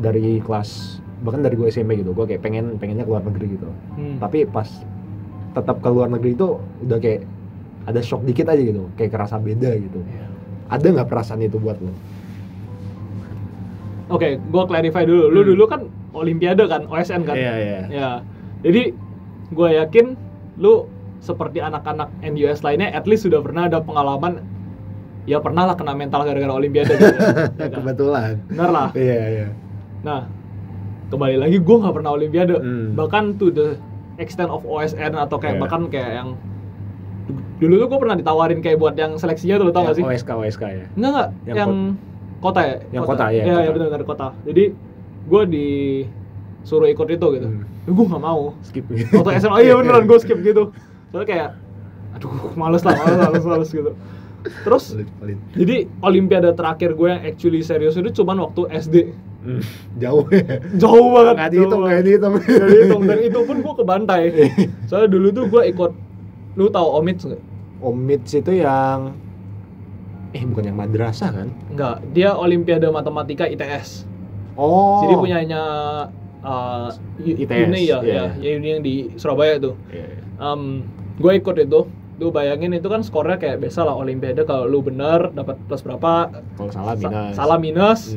A: dari kelas bahkan dari gue SMP gitu, gue kayak pengennya ke luar negeri gitu. Tapi pas tetap ke luar negeri itu udah kayak ada shock dikit aja gitu, kayak kerasa beda gitu. Ada nggak perasaan itu buat lo?
C: Oke, gue clarify dulu. Lu dulu kan Olimpiade kan, OSN kan?
A: Iya.
C: Ya. Jadi gue yakin lu seperti anak-anak NUS lainnya at least sudah pernah ada pengalaman, ya pernah lah kena mental gara-gara Olimpiade gitu. Ya kan?
A: Kebetulan.
C: Bener lah.
A: Iya.
C: Nah, kembali lagi gue nggak pernah Olimpiade. Bahkan to the extent of OSN atau kayak bahkan kayak yang dulu tuh gue pernah ditawarin kayak buat yang seleksinya tuh, lo tau gak sih?
A: OSK ya.
C: Enggak, yang kota ya?
A: Yang kota ya.
C: Iya, benar kota. Jadi gue disuruh ikut itu gitu. Gue nggak mau.
A: Skip.
C: Waktu SMA iya beneran gue skip gitu. Soalnya kayak aduh males gitu. Terus jadi Olimpiade terakhir gue yang actually serius itu cuman waktu SD.
A: Jauh
C: banget.
A: Nggak dihitung.
C: Dan itu pun gue kebantai. Soalnya dulu tuh gue ikut, lu tahu Omits nggak?
A: Omits itu yang bukan yang madrasah kan?
C: Enggak, dia Olimpiade Matematika ITS.
A: Oh.
C: Jadi punyanya
A: ITS.
C: Uni Uni yang di Surabaya tuh. Gue ikut itu. Lu bayangin itu kan skornya kayak biasa lah Olimpiade, kalau lu bener dapat plus berapa,
A: kalau salah
C: minus.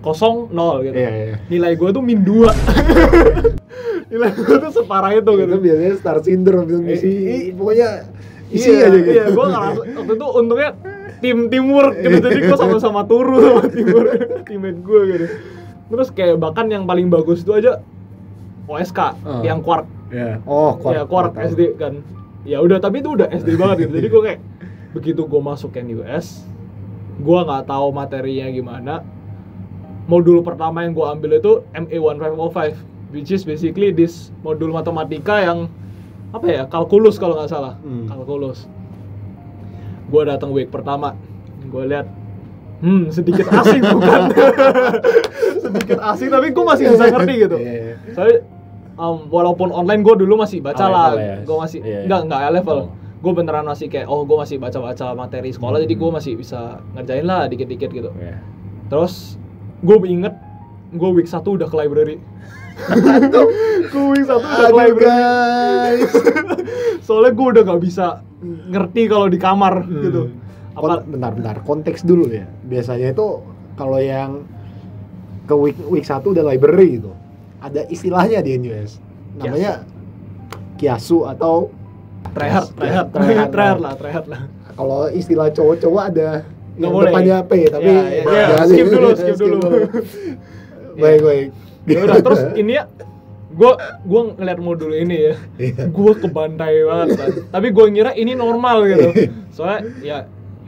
C: Kosong 0 gitu. Nilai gue tuh min 2. Nilai gue tuh separah itu gitu.
A: Itu biasanya star syndrome itu isi. Pokoknya isi aja gitu.
C: Iya, gue ngerasa waktu itu untungnya teamwork gitu. Jadi gue sama-sama turu sama teammate gue gitu. Terus kayak bahkan yang paling bagus itu aja OSK yang Quark. Quark SD kan. Ya udah, tapi itu udah SD banget gitu. Jadi gue kayak begitu gue masuk NUS, gue nggak tahu materinya gimana. Modul pertama yang gue ambil itu MA1505, which is basically this modul matematika yang apa ya, kalkulus kalau nggak salah. Kalkulus. Gue datang week pertama, gue lihat sedikit asing bukan? Sedikit asing, tapi gue masih bisa ngerti gitu. Soalnya walaupun online gue dulu masih baca lah, gue masih nggak level. Gue beneran masih kayak gue masih baca materi sekolah, jadi gue masih bisa ngerjain lah dikit-dikit gitu. Terus gue inget gue week 1 udah ke library. Gue week 1 udah ke library guys. Soalnya gue udah gak bisa ngerti kalau di kamar gitu.
A: Bentar, konteks dulu ya. Biasanya itu kalau yang ke week 1 udah library gitu, ada istilahnya di NUS. Namanya kiasu atau tryhard lah. Kalau istilah cowok-cowok ada yang depannya P, tapi
C: skip dulu. Baik. Ya udah, terus ini ya gue ngeliat modul ini ya, gue kebantai banget kan. Tapi gue ngira ini normal gitu, soalnya ya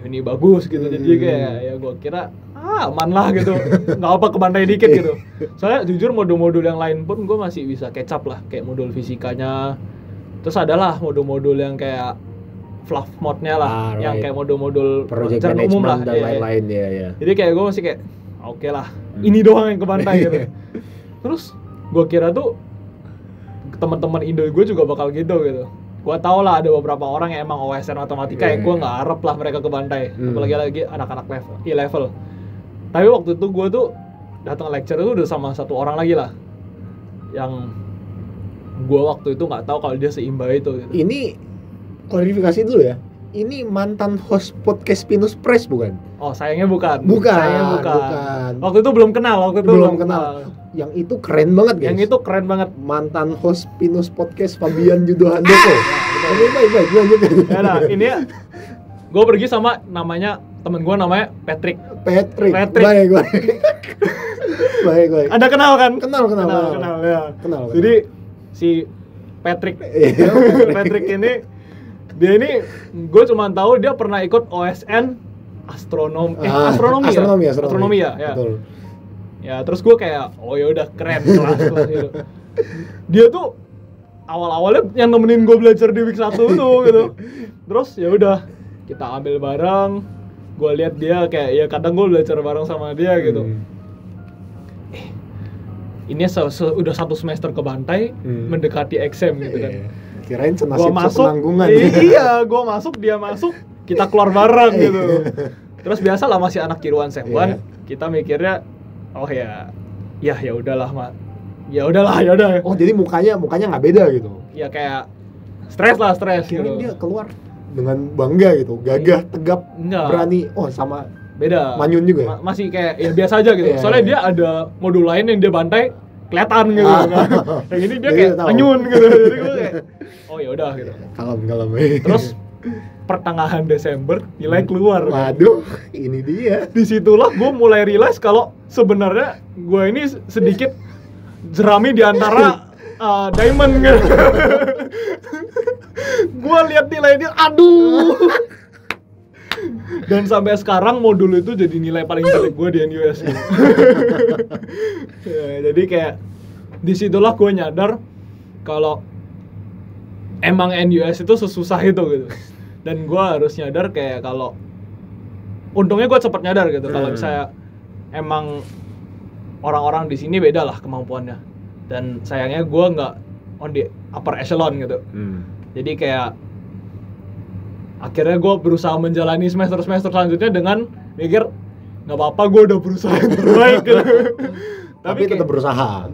C: ini bagus gitu. Jadi kayak ya gue kira aman lah gitu, nggak apa ke bantai dikit gitu. Soalnya jujur modul-modul yang lain pun gue masih bisa catch up lah, kayak modul fisikanya. Terus adalah modul-modul yang kayak fluff mode-nya lah, yang kayak modul-modul
A: project
C: perencanaan umum lah,
A: dan lain-lain ya.
C: Jadi kayak gue masih kayak oke lah, ini doang yang ke bantai gitu. Terus gue kira tuh teman-teman Indo gue juga bakal gitu. Gue tau lah ada beberapa orang yang emang OSN matematika yang gue nggak harap lah mereka ke bantai, apalagi lagi anak-anak level. Tapi waktu itu gue tuh datang lecture itu udah sama satu orang lagi lah, yang gue waktu itu nggak tahu kalau dia seimba itu. Gitu.
A: Ini klarifikasi dulu ya. Ini mantan host podcast Pinus Press bukan?
C: Oh, sayangnya bukan.
A: Bukan.
C: Waktu itu belum kenal.
A: Yang itu keren banget, guys.
C: Yang itu keren banget.
A: Mantan host Pinus Podcast Fabian Judo Handoko. Baik, lanjut.
C: Ya nah, ini ya. Gue pergi sama temen gue namanya Patrick.
A: Baik.
C: Ada kenal kan?
A: Kenal
C: Ya.
A: Kenal.
C: Jadi si Patrick ini, dia ini gue cuma tahu dia pernah ikut OSN astronomi ya.
A: Betul.
C: Ya terus gue kayak oh ya udah keren kelas gitu. Dia tuh awal-awalnya yang nemenin gue belajar di week 1 tuh gitu. Terus ya udah kita ambil bareng. Gue lihat dia kayak ya kadang gue belajar bareng sama dia gitu. Ini udah 1 semester ke bantai mendekati exam gitu kan.
A: Kirain senasib sepenanggungan.
C: Iya, gue masuk, dia masuk, kita keluar bareng gitu. Terus biasa lah masih anak kiruan semwan, kita mikirnya oh ya udahlah Mak. Ya udah.
A: Oh, jadi mukanya nggak beda gitu.
C: Ya kayak stres
A: Kirain
C: gitu.
A: dia keluar dengan bangga gitu, gagah, tegap, berani. Oh, sama
C: beda.
A: Manyun juga ya?
C: Masih kayak ya biasa aja gitu. Soalnya dia ada modul lain yang dia bantai kelihatan gitu kan. Yang ini dia kayak manyun gitu. Jadi gue kayak oh ya udah gitu.
A: Kalem.
C: Terus pertengahan Desember nilai keluar.
A: Waduh, ini dia.
C: Disitulah gue mulai realize kalau sebenarnya gue ini sedikit jerami di antara diamond gitu. Gue lihat nilainya, aduh. Dan sampai sekarang modul itu jadi nilai paling jelek gue di NUS. Ya, jadi kayak disitulah gue nyadar kalau emang NUS itu sesusah itu gitu. Dan gue harus nyadar kayak kalau untungnya gue cepet nyadar gitu kalau misalnya emang orang-orang di sini beda lah kemampuannya. Dan sayangnya gue nggak on the upper echelon gitu. Jadi kayak akhirnya gue berusaha menjalani semester selanjutnya dengan mikir nggak apa-apa, gue udah berusaha yang terbaik gitu.
A: Tapi tetap berusaha.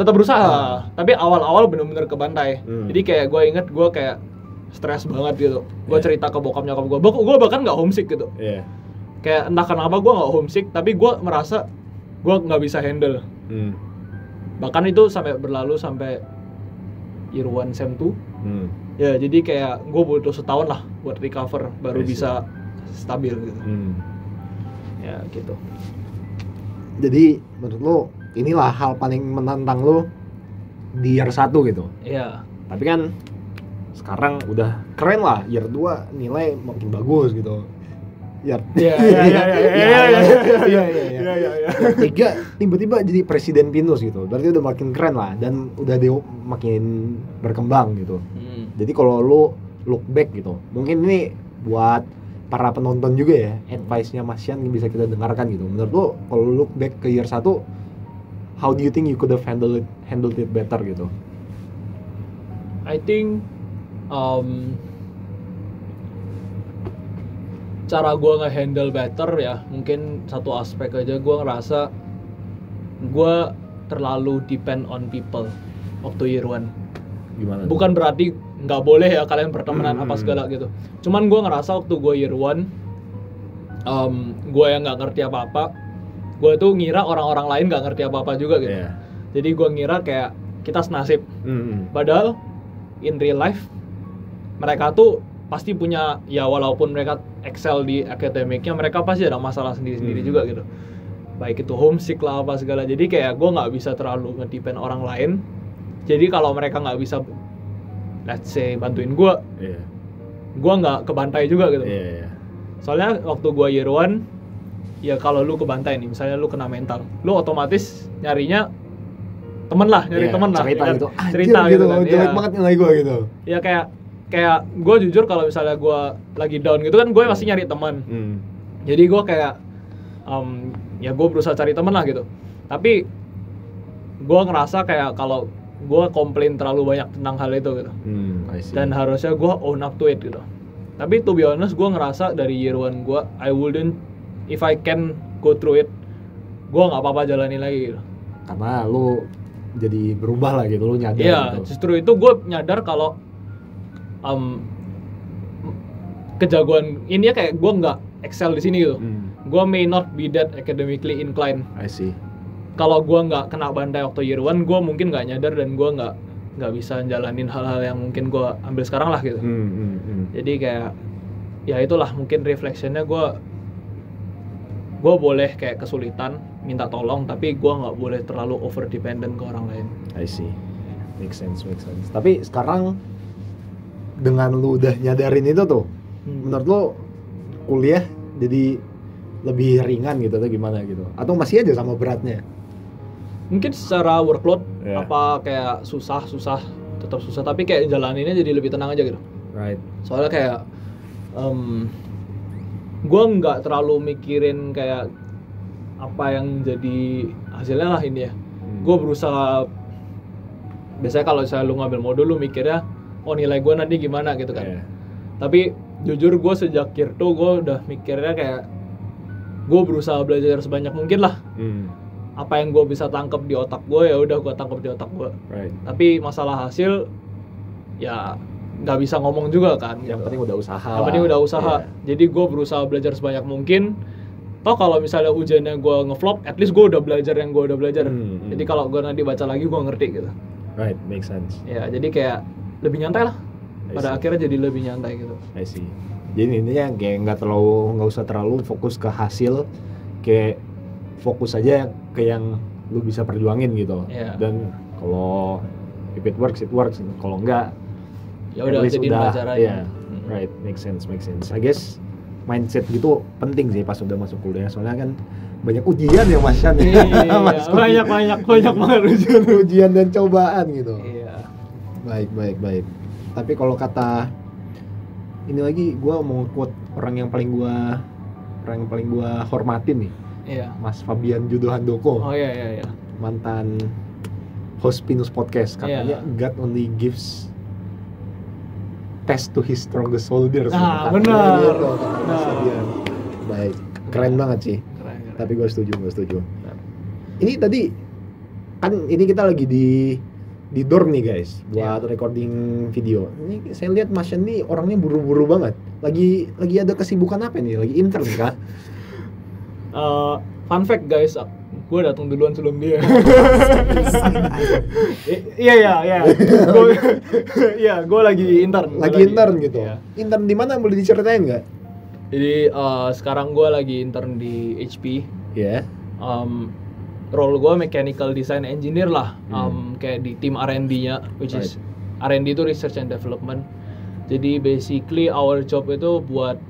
C: Tapi awal-awal bener-bener ke bantai. Jadi kayak gue inget gue kayak stres banget gitu. Gue cerita ke bokap nyokap gue bahkan nggak homesick gitu. Kayak entah kenapa gue nggak homesick, tapi gue merasa gue nggak bisa handle. Bahkan itu sampai berlalu sampai year 1 sem 2. Ya jadi kayak gue butuh setahun lah buat recover baru bisa stabil gitu. Ya gitu.
A: Jadi menurut lo inilah hal paling menantang lo di year 1 gitu.
C: Iya.
A: Tapi kan sekarang udah keren lah, year 2 nilai makin bagus gitu. Year 3 tiba-tiba jadi presiden Pinus gitu. Berarti udah makin keren lah dan udah makin berkembang gitu. Jadi kalau lo look back gitu, mungkin ini buat para penonton juga ya, advice-nya Mas Yan bisa kita dengarkan gitu. Menurut lo kalau look back ke year 1, how do you think you could have handled it better gitu?
C: I think cara gue nge-handle better ya, mungkin satu aspek aja gue ngerasa gue terlalu depend on people waktu year 1.
A: Gimana?
C: Bukan berarti nggak boleh ya kalian bertemanan apa segala gitu. Cuman gue ngerasa waktu gue year 1, gue yang nggak ngerti apa-apa, gue tuh ngira orang-orang lain nggak ngerti apa-apa juga gitu. Jadi gue ngira kayak kita senasib. Padahal in real life mereka tuh pasti punya, ya walaupun mereka excel di akademiknya, mereka pasti ada masalah sendiri-sendiri juga gitu. Baik itu homesick lah apa segala. Jadi kayak gue nggak bisa terlalu ngedepend orang lain. Jadi kalau mereka nggak bisa, let's say bantuin gue nggak kebantai juga gitu. Soalnya waktu gue year 1 ya kalau lu kebantai nih, misalnya lu kena mental, lu otomatis nyarinya temen lah, nyari
A: Iya,
C: temen lah,
A: cerita
C: ya kan?
A: gitu.
C: Cerita
A: Anjir,
C: gitu kan.
A: jelek
C: Iya.
A: banget nilai gue gitu.
C: Ya kayak gue jujur kalau misalnya gue lagi down gitu kan, gue pasti nyari teman. Jadi gue kayak ya gue berusaha cari teman lah gitu. Tapi gue ngerasa kayak kalau gue komplain terlalu banyak tentang hal itu gitu.
A: I see.
C: Dan harusnya gue own up to it gitu. Tapi to be honest, gue ngerasa dari year 1 gue, I wouldn't, if I can go through it, gue nggak apa-apa jalanin lagi gitu.
A: Karena lu jadi berubah lah gitu, lu nyadar
C: Iya,
A: gitu.
C: justru itu gue nyadar kalau kejagoan ini ya kayak gue nggak excel di sini gitu. Gue may not be that academically inclined.
A: I see.
C: Kalau gue nggak kena bantai waktu year 1, gue mungkin nggak nyadar dan gue nggak bisa jalanin hal-hal yang mungkin gue ambil sekarang lah gitu. Jadi kayak ya itulah mungkin reflectionnya gue boleh kayak kesulitan minta tolong, tapi gue nggak boleh terlalu over dependent ke orang lain.
A: I see. Make sense. Tapi sekarang dengan lu udah nyadarin itu tuh, menurut lu kuliah jadi lebih ringan gitu atau gimana gitu? Atau masih aja sama beratnya?
C: Mungkin secara workload
A: Yeah.
C: apa kayak susah tetap susah, tapi kayak jalaninnya jadi lebih tenang aja gitu.
A: Right.
C: Soalnya kayak gue nggak terlalu mikirin kayak apa yang jadi hasilnya lah ini ya. Gue berusaha, biasanya kalau misalnya lu ngambil modul lu mikirnya oh nilai gue nanti gimana gitu kan.
A: Yeah.
C: Tapi jujur gue sejak year 2 gue udah mikirnya kayak gue berusaha belajar sebanyak mungkin lah. Apa yang gue bisa tangkap di otak gue ya udah gue tangkap di otak gue.
A: Right.
C: Tapi masalah hasil ya nggak bisa ngomong juga kan.
A: Yang
C: gitu.
A: penting udah usaha.
C: Yang penting udah usaha. Jadi gue berusaha belajar sebanyak mungkin. Toh kalau misalnya ujiannya gue ngeflop, at least gue udah belajar yang gue udah belajar. Jadi kalau gue nanti baca lagi gue ngerti gitu.
A: Right, make sense.
C: Ya jadi kayak lebih nyantai lah. Pada akhirnya jadi lebih nyantai gitu.
A: I see. Jadi intinya kayak nggak usah terlalu fokus ke hasil, kayak fokus aja ke yang lu bisa perjuangin gitu.
C: Yeah.
A: Dan kalau if it works, kalau enggak
C: Ya udah jadi belajar aja.
A: Yeah, right, make sense. I guess mindset gitu penting sih pas udah masuk kuliah, soalnya kan banyak ujian ya Mas Shan.
C: Iya, banyak banget
A: ujian dan cobaan gitu.
C: Iya.
A: Baik. Tapi kalau kata ini lagi, gue mau quote orang yang paling gue hormatin nih.
C: Iya.
A: Mas Fabian Judo Handoko.
C: Oh iya.
A: Mantan host Pinus Podcast, katanya
C: Iya.
A: God only gives test to his strongest soldiers.
C: Nah,
A: Katanya
C: benar.
A: gitu, kata Mas Fabian. Baik, keren banget sih.
C: Keren.
A: Tapi gue setuju. Ini tadi kan ini kita lagi di dorm nih guys, buat recording video. Ini saya lihat Mas Shan nih orangnya buru-buru banget. Lagi ada kesibukan apa nih? Lagi intern kah?
C: Fun fact guys, gue datang duluan sebelum dia. Iya, gue lagi intern.
A: Lagi intern gitu.
C: Iya.
A: Intern di mana, boleh diceritain nggak?
C: Jadi sekarang gue lagi intern di HP.
A: Ya.
C: Role gue mechanical design engineer lah. Kayak di tim R&D-nya, which is R&D itu research and development. Jadi basically our job itu buat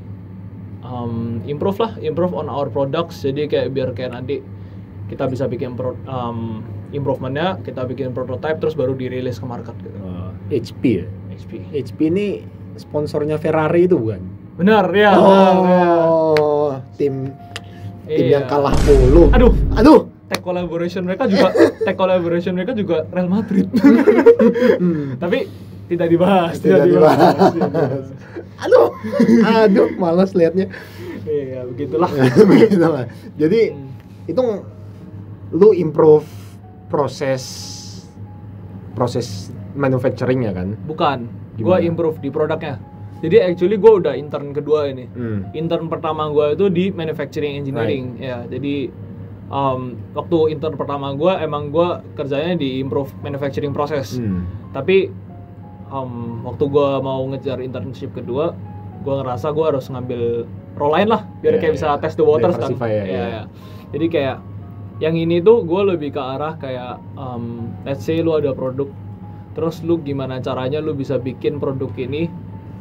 C: improve on our products. Jadi kayak biar kayak nanti kita bisa bikin improvementnya, kita bikin prototype terus baru dirilis ke market gitu.
A: HP ya.
C: HP.
A: ini sponsornya Ferrari itu bukan?
C: Benar ya.
A: Tim
C: Iya.
A: yang kalah mulu. Aduh.
C: Tech collaboration mereka juga Real Madrid. Tapi tidak dibahas.
A: Aduh, malas liatnya.
C: Iya, begitulah.
A: Begitulah. Jadi itu lu improve proses manufacturing ya kan?
C: Bukan, gue
A: Gimana?
C: improve di produknya. Jadi actually gue udah intern kedua ini. Intern pertama gue itu di manufacturing engineering. Ya, jadi waktu intern pertama gue emang gue kerjanya di improve manufacturing process. Tapi waktu gue mau ngejar internship kedua, gue ngerasa gue harus ngambil role lain lah biar kayak bisa test the waters kan. Ya. Jadi kayak yang ini tuh gue lebih ke arah kayak let's say lu ada produk, terus lu gimana caranya lu bisa bikin produk ini,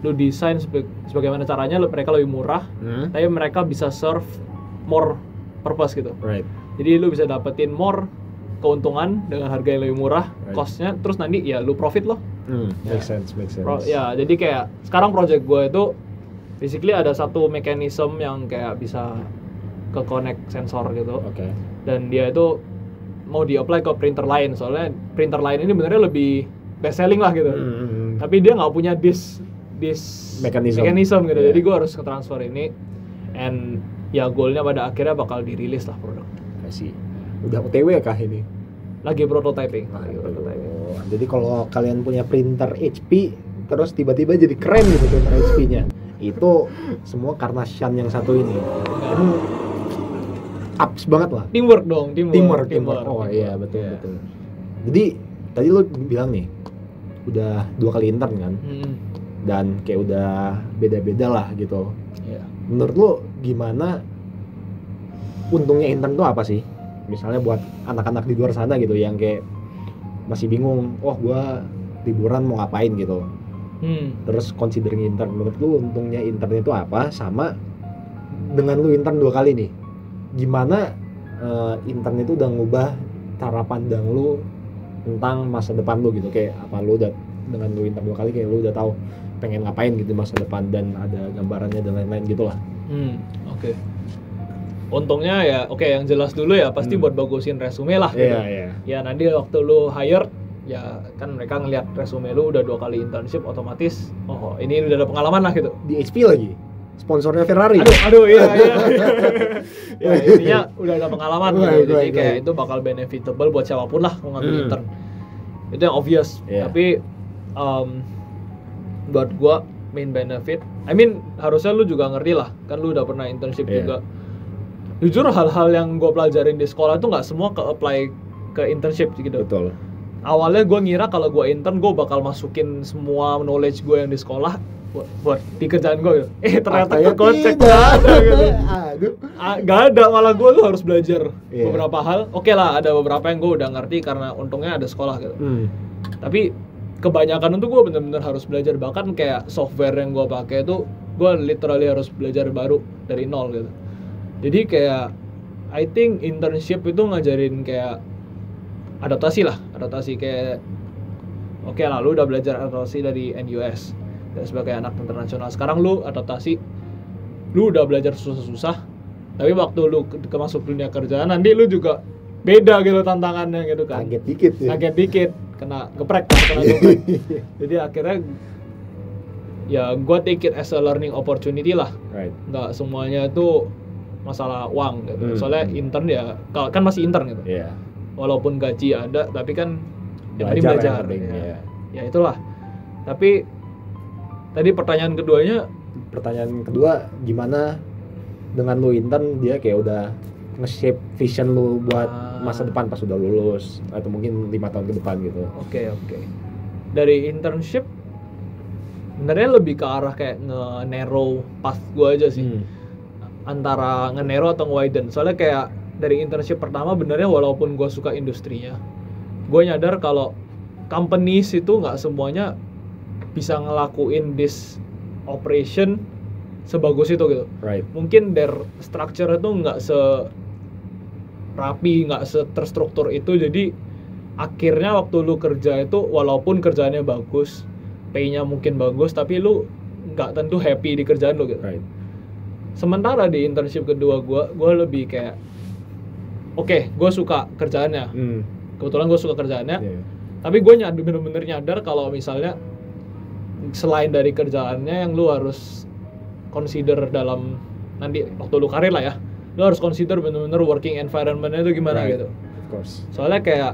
C: lu desain sebagaimana caranya mereka lebih murah, tapi mereka bisa serve more purpose gitu.
A: Right.
C: Jadi lu bisa dapetin more keuntungan dengan harga yang lebih murah,
A: Right.
C: cost-nya, terus nanti ya lu profit loh.
A: Make sense.
C: Ya, jadi kayak sekarang project gue itu basically ada satu mekanisme yang kayak bisa ke connect sensor gitu.
A: Oke.
C: Dan dia itu mau di-apply ke printer lain, soalnya printer lain ini benernya lebih best selling lah gitu. Tapi dia nggak punya this mechanism gitu.
A: Yeah.
C: Jadi gue harus transfer ini, and ya goalnya pada akhirnya bakal dirilis lah produk.
A: Kasih. Udah OTW kah ini?
C: Lagi prototyping.
A: Jadi kalau kalian punya printer HP terus tiba-tiba jadi keren gitu printer HP-nya, itu semua karena Sean yang satu ini. Emang ups banget lah.
C: Teamwork dong,
A: Teamwork. Oh iya, betul. Jadi tadi lu bilang nih udah 2 kali intern kan, dan kayak udah beda-beda lah gitu.
C: Iya.
A: Menurut lu gimana untungnya intern tuh apa sih? Misalnya buat anak-anak di luar sana gitu yang kayak masih bingung, gua liburan mau ngapain gitu. Terus considering intern, menurut lu untungnya intern itu apa? Sama dengan lu intern 2 kali nih, gimana intern itu udah ngubah cara pandang lu tentang masa depan lu gitu? Kayak apa lu udah dengan lu intern 2 kali kayak lu udah tahu pengen ngapain gitu masa depan dan ada gambarannya dan lain-lain gitulah.
C: Oke. Untungnya ya yang jelas dulu ya pasti buat bagusin resume lah gitu.
A: Iya.
C: Ya nanti waktu lu hire ya kan mereka ngeliat resume lu udah 2 kali internship, otomatis ini udah ada pengalaman lah gitu.
A: Di HP lagi. Sponsornya Ferrari.
C: Aduh iya. Ya intinya udah ada pengalaman gitu. Jadi kayak
A: Right.
C: itu bakal benefitable buat siapapun lah mau ngambil intern. Itu yang obvious.
A: Yeah.
C: Tapi buat gua main benefit, harusnya lu juga ngerti lah, kan lu udah pernah internship juga. Jujur hal-hal yang gua pelajarin di sekolah itu nggak semua ke-apply ke internship gitu.
A: Betul.
C: Awalnya gua ngira kalau gua intern gua bakal masukin semua knowledge gua yang di sekolah buat di kerjaan gua gitu. Ternyata kekocek ada gitu.
A: Aduh.
C: Gak ada, malah gua tuh harus belajar
A: Yeah.
C: beberapa hal. Oke lah, ada beberapa yang gua udah ngerti karena untungnya ada sekolah gitu. Tapi kebanyakan itu gue bener-bener harus belajar, bahkan kayak software yang gue pakai itu gue literally harus belajar baru dari nol gitu. Jadi kayak I think internship itu ngajarin kayak adaptasi kayak oke lah, lu udah belajar adaptasi dari NUS dan sebagai anak internasional, sekarang lu adaptasi, lu udah belajar susah-susah, tapi waktu lu masuk dunia kerjaan nanti lu juga beda gitu tantangannya gitu kan. Kaget dikit kena geprek. Jadi akhirnya ya gue take it as a learning opportunity lah.
A: Right.
C: Nggak semuanya itu masalah uang gitu. Soalnya intern ya kan masih intern gitu.
A: Iya.
C: Walaupun gaji ada, tapi kan
A: Belajar.
C: Ya itulah. Tapi tadi pertanyaan kedua, gimana dengan lu intern dia kayak udah nge-shape vision lu buat masa depan pas udah lulus atau mungkin 5 tahun ke depan gitu. Oke. Dari internship sebenarnya lebih ke arah kayak nge-narrow path gue aja sih. Antara nge-narrow atau nge-widen. Soalnya kayak dari internship pertama benernya walaupun gue suka industrinya, gue nyadar kalau companies itu nggak semuanya bisa ngelakuin this operation sebagus itu gitu.
A: Right.
C: Mungkin their structure itu nggak rapi, nggak terstruktur itu, jadi akhirnya waktu lu kerja itu walaupun kerjaannya bagus, pay-nya mungkin bagus, tapi lu nggak tentu happy di kerjaan lu gitu.
A: Right.
C: Sementara di internship kedua gue lebih kayak gue suka kerjaannya, kebetulan gue suka kerjaannya, tapi gue bener-bener nyadar kalau misalnya selain dari kerjaannya yang lu harus consider dalam nanti waktu lu karir lah ya, lu harus consider bener-bener working environment-nya itu gimana gitu.
A: Of course.
C: Soalnya kayak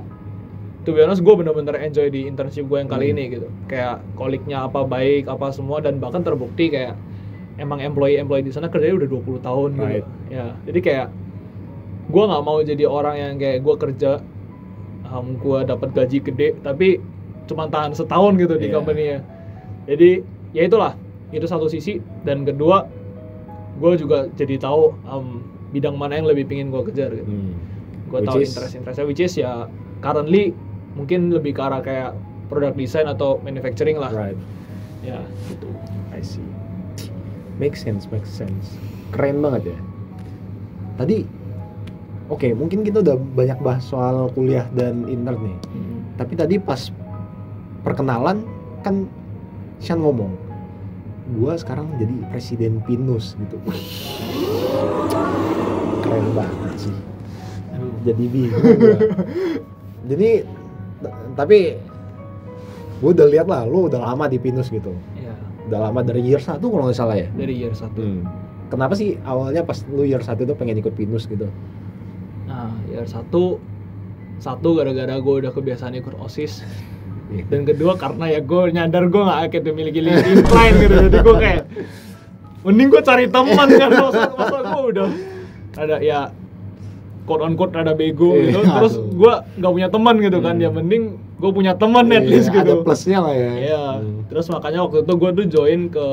C: to be honest gue bener-bener enjoy di internship gue yang kali ini gitu. Kayak colleague-nya apa baik, apa semua, dan bahkan terbukti kayak emang employee di sana kerjanya udah 20 tahun gitu.
A: Right.
C: Ya, jadi kayak gue nggak mau jadi orang yang kayak gue kerja gue dapat gaji gede tapi cuma tahan setahun gitu di company-nya. Jadi ya itulah, itu satu sisi, dan kedua gue juga jadi tahu bidang mana yang lebih pingin gue kejar gitu. Gue tahu interest-interestnya, which is ya currently mungkin lebih ke arah kayak product design atau manufacturing lah.
A: Right.
C: Ya gitu.
A: I see. Make sense. Keren banget ya. Tadi Oke, mungkin kita udah banyak bahas soal kuliah dan intern nih. Tapi tadi pas perkenalan kan Sean ngomong, gua sekarang jadi presiden Pinus gitu. Keren banget sih. Jadi bingung gua. Jadi tapi gua udah lihat lah, lu udah lama di Pinus gitu.
C: Iya.
A: Udah lama dari year 1 kalau nggak salah ya.
C: Dari year 1.
A: Kenapa sih awalnya pas lu year 1 tuh pengen ikut Pinus gitu?
C: Nah, year 1 gara-gara gue udah kebiasaan ikut OSIS. Dan kedua karena ya gue nyadar gue gak academically inclined gitu. Jadi gue kayak mending gue cari teman kan. Masa gue udah ada ya quote on quote rada bego gitu. Terus gue gak punya teman gitu kan. Ya mending gue punya teman at least gitu.
A: Ada plusnya lah ya.
C: Iya. Terus makanya waktu itu gue tuh join ke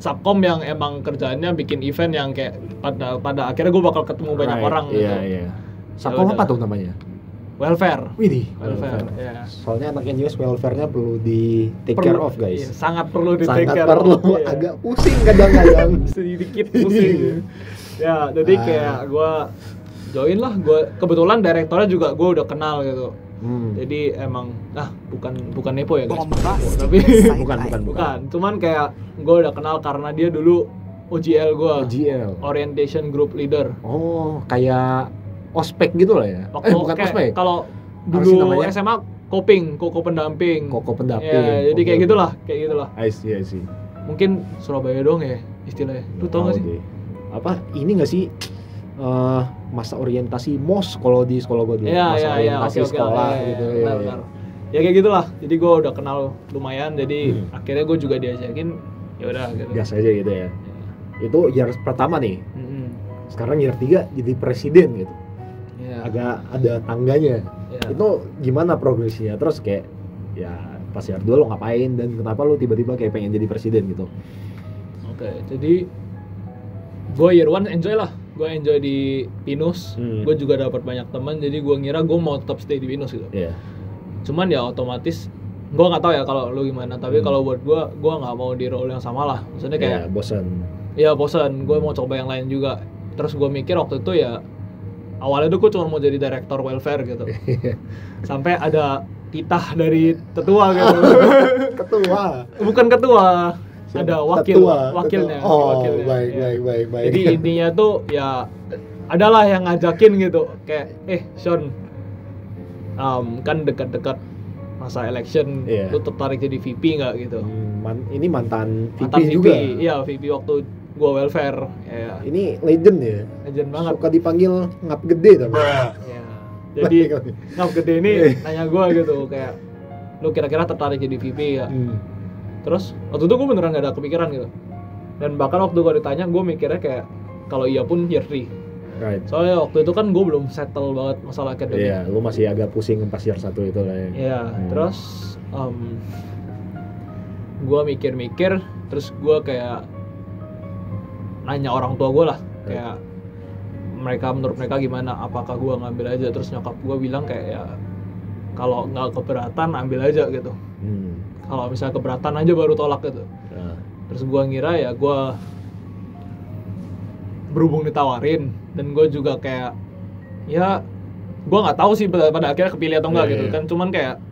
C: Subcom yang emang kerjaannya bikin event yang kayak pada akhirnya gue bakal ketemu banyak orang gitu.
A: Iya. Subcom apa tuh namanya?
C: Welfare.
A: Widih,
C: Welfare. Ya.
A: Soalnya anaknya news welfare-nya perlu di take care of guys.
C: Iya, sangat perlu di take
A: Sangat
C: care
A: perlu.
C: of. Iya.
A: Agak pusing kadang-kadang.
C: Sedikit pusing. Ya, jadi kayak gue join lah. Gue kebetulan direkturnya juga gue udah kenal gitu. Jadi emang bukan nepo ya guys. Tapi bukan. Cuman kayak gue udah kenal karena dia dulu OGL gue.
A: OGL.
C: Orientation Group Leader.
A: Oh, kayak ospek gitu lah ya. Bukan ospek.
C: Kalau dulu SMA koko pendamping.
A: Koko pendamping.
C: Ya, jadi kayak gitulah.
A: I see.
C: Mungkin Surabaya dong ya istilahnya. Lu tau gak sih?
A: Apa ini nggak sih masa orientasi MOS kalau di sekolah gue dulu. Masa orientasi sekolah gitu.
C: Benar. Ya kayak gitulah. Jadi gue udah kenal lumayan. Jadi akhirnya gue juga diajakin. Ya udah gitu.
A: Gas aja gitu ya. Itu year pertama nih. Sekarang year 3 jadi presiden gitu. Agak ada tangganya. Itu gimana progresnya? Terus kayak ya pas year 2 lo ngapain dan kenapa lo tiba-tiba kayak pengen jadi presiden gitu?
C: Oke, jadi gue year 1 enjoy lah. Gue enjoy di Pinus. Gue juga dapat banyak teman. Jadi gue ngira gue mau tetap stay di Pinus gitu. Cuman ya otomatis gue nggak tahu ya kalau lo gimana. Tapi kalau buat gue nggak mau di role yang sama lah. Maksudnya kayak
A: bosan.
C: Iya bosan. Gue mau coba yang lain juga. Terus gue mikir waktu itu ya awalnya tuh gue cuma mau jadi direktur welfare gitu. Sampai ada titah dari tetua gitu.
A: Ketua.
C: Bukan ketua. Ada wakilnya.
A: Wakilnya. Baik.
C: Jadi intinya tuh ya adalah yang ngajakin gitu. Kayak Sean, kan dekat-dekat masa election, lu tertarik jadi VP nggak gitu?
A: Ini mantan VP
C: mantan
A: juga.
C: Iya VP waktu gua welfare. Ya.
A: Ini legend ya.
C: Legend banget.
A: Suka dipanggil ngap gede tapi.
C: Ya. Jadi ngap gede ini nanya gua gitu kayak, lu kira-kira tertarik jadi VP ya? Terus waktu itu gue beneran gak ada kepikiran gitu. Dan bahkan waktu gue ditanya, gue mikirnya kayak kalau iya pun year 3.
A: Right.
C: Soalnya waktu itu kan gue belum settle banget masalah akademik.
A: Iya, lu masih agak pusing pas year 1 itu lah ya.
C: Iya, terus gue mikir-mikir, terus gue kayak nanya orang tua gue lah, kayak menurut mereka gimana, apakah gue ngambil aja. Terus nyokap gue bilang kayak ya kalau nggak keberatan ambil aja gitu. Kalau misalnya keberatan aja baru tolak gitu. Terus gue ngira ya gue berhubung ditawarin dan gue juga kayak ya gue nggak tahu sih pada akhirnya kepilih atau enggak gitu kan, cuman kayak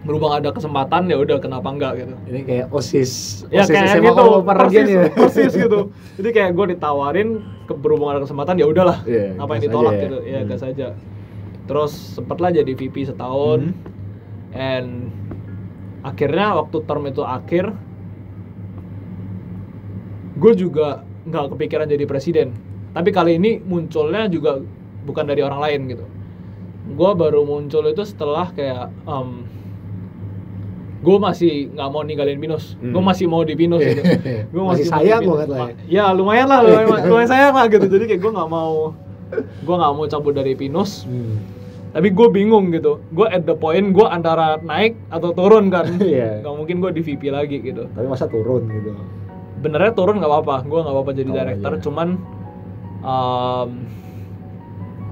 C: berhubung ada kesempatan ya udah kenapa enggak gitu.
A: Ini kayak OSIS
C: ya kayak
A: SMA
C: gitu persis
A: ya.
C: gitu. Jadi kayak gue ditawarin berhubung ada kesempatan ya udahlah, ngapain ditolak gitu ya gas aja. Terus sempatlah jadi VP setahun and akhirnya waktu term itu akhir gue juga nggak kepikiran jadi presiden, tapi kali ini munculnya juga bukan dari orang lain gitu. Gue baru muncul itu setelah kayak gue masih nggak mau ninggalin Pinus, gue masih mau di Pinus gitu. Gue
A: masih sayang banget lah
C: ya lumayan sayang lah gitu. Jadi kayak gue nggak mau cabut dari Pinus. Tapi gue bingung gitu, gue at the point gue antara naik atau turun kan. Gak mungkin gue di VP lagi gitu.
A: Tapi masa turun gitu?
C: Benernya turun gak apa-apa, gue gak apa-apa jadi director. Cuman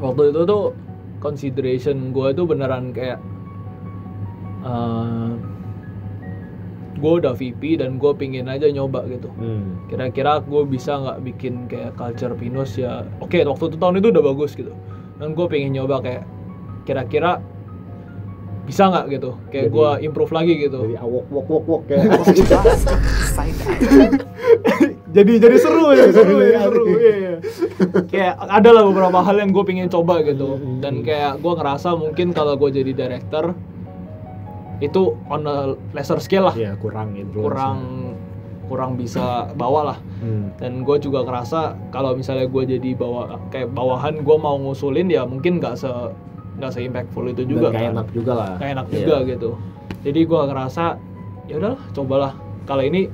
C: waktu itu tuh consideration gue tuh beneran kayak gue udah VP dan gue pingin aja nyoba gitu. Kira-kira gue bisa nggak bikin kayak culture Pinus ya. Oke, waktu itu tahun itu udah bagus gitu. Dan gue pingin nyoba kayak kira-kira bisa nggak gitu. Kayak gue improve lagi gitu.
A: Jadi awok kayak.
C: jadi seru ya, seru. Iya. Kayak ada lah beberapa hal yang gue pingin coba gitu. Dan kayak gue ngerasa mungkin kalau gue jadi director itu on a lesser scale lah.
A: Iya,
C: kurang bisa bawa lah. Dan gue juga ngerasa kalau misalnya gue jadi kayak bawahan, gue mau ngusulin ya mungkin nggak se impactful itu juga.
A: Dan enak juga lah.
C: Kayak enak juga gitu. Jadi gue ngerasa ya udahlah, cobalah. Kalau ini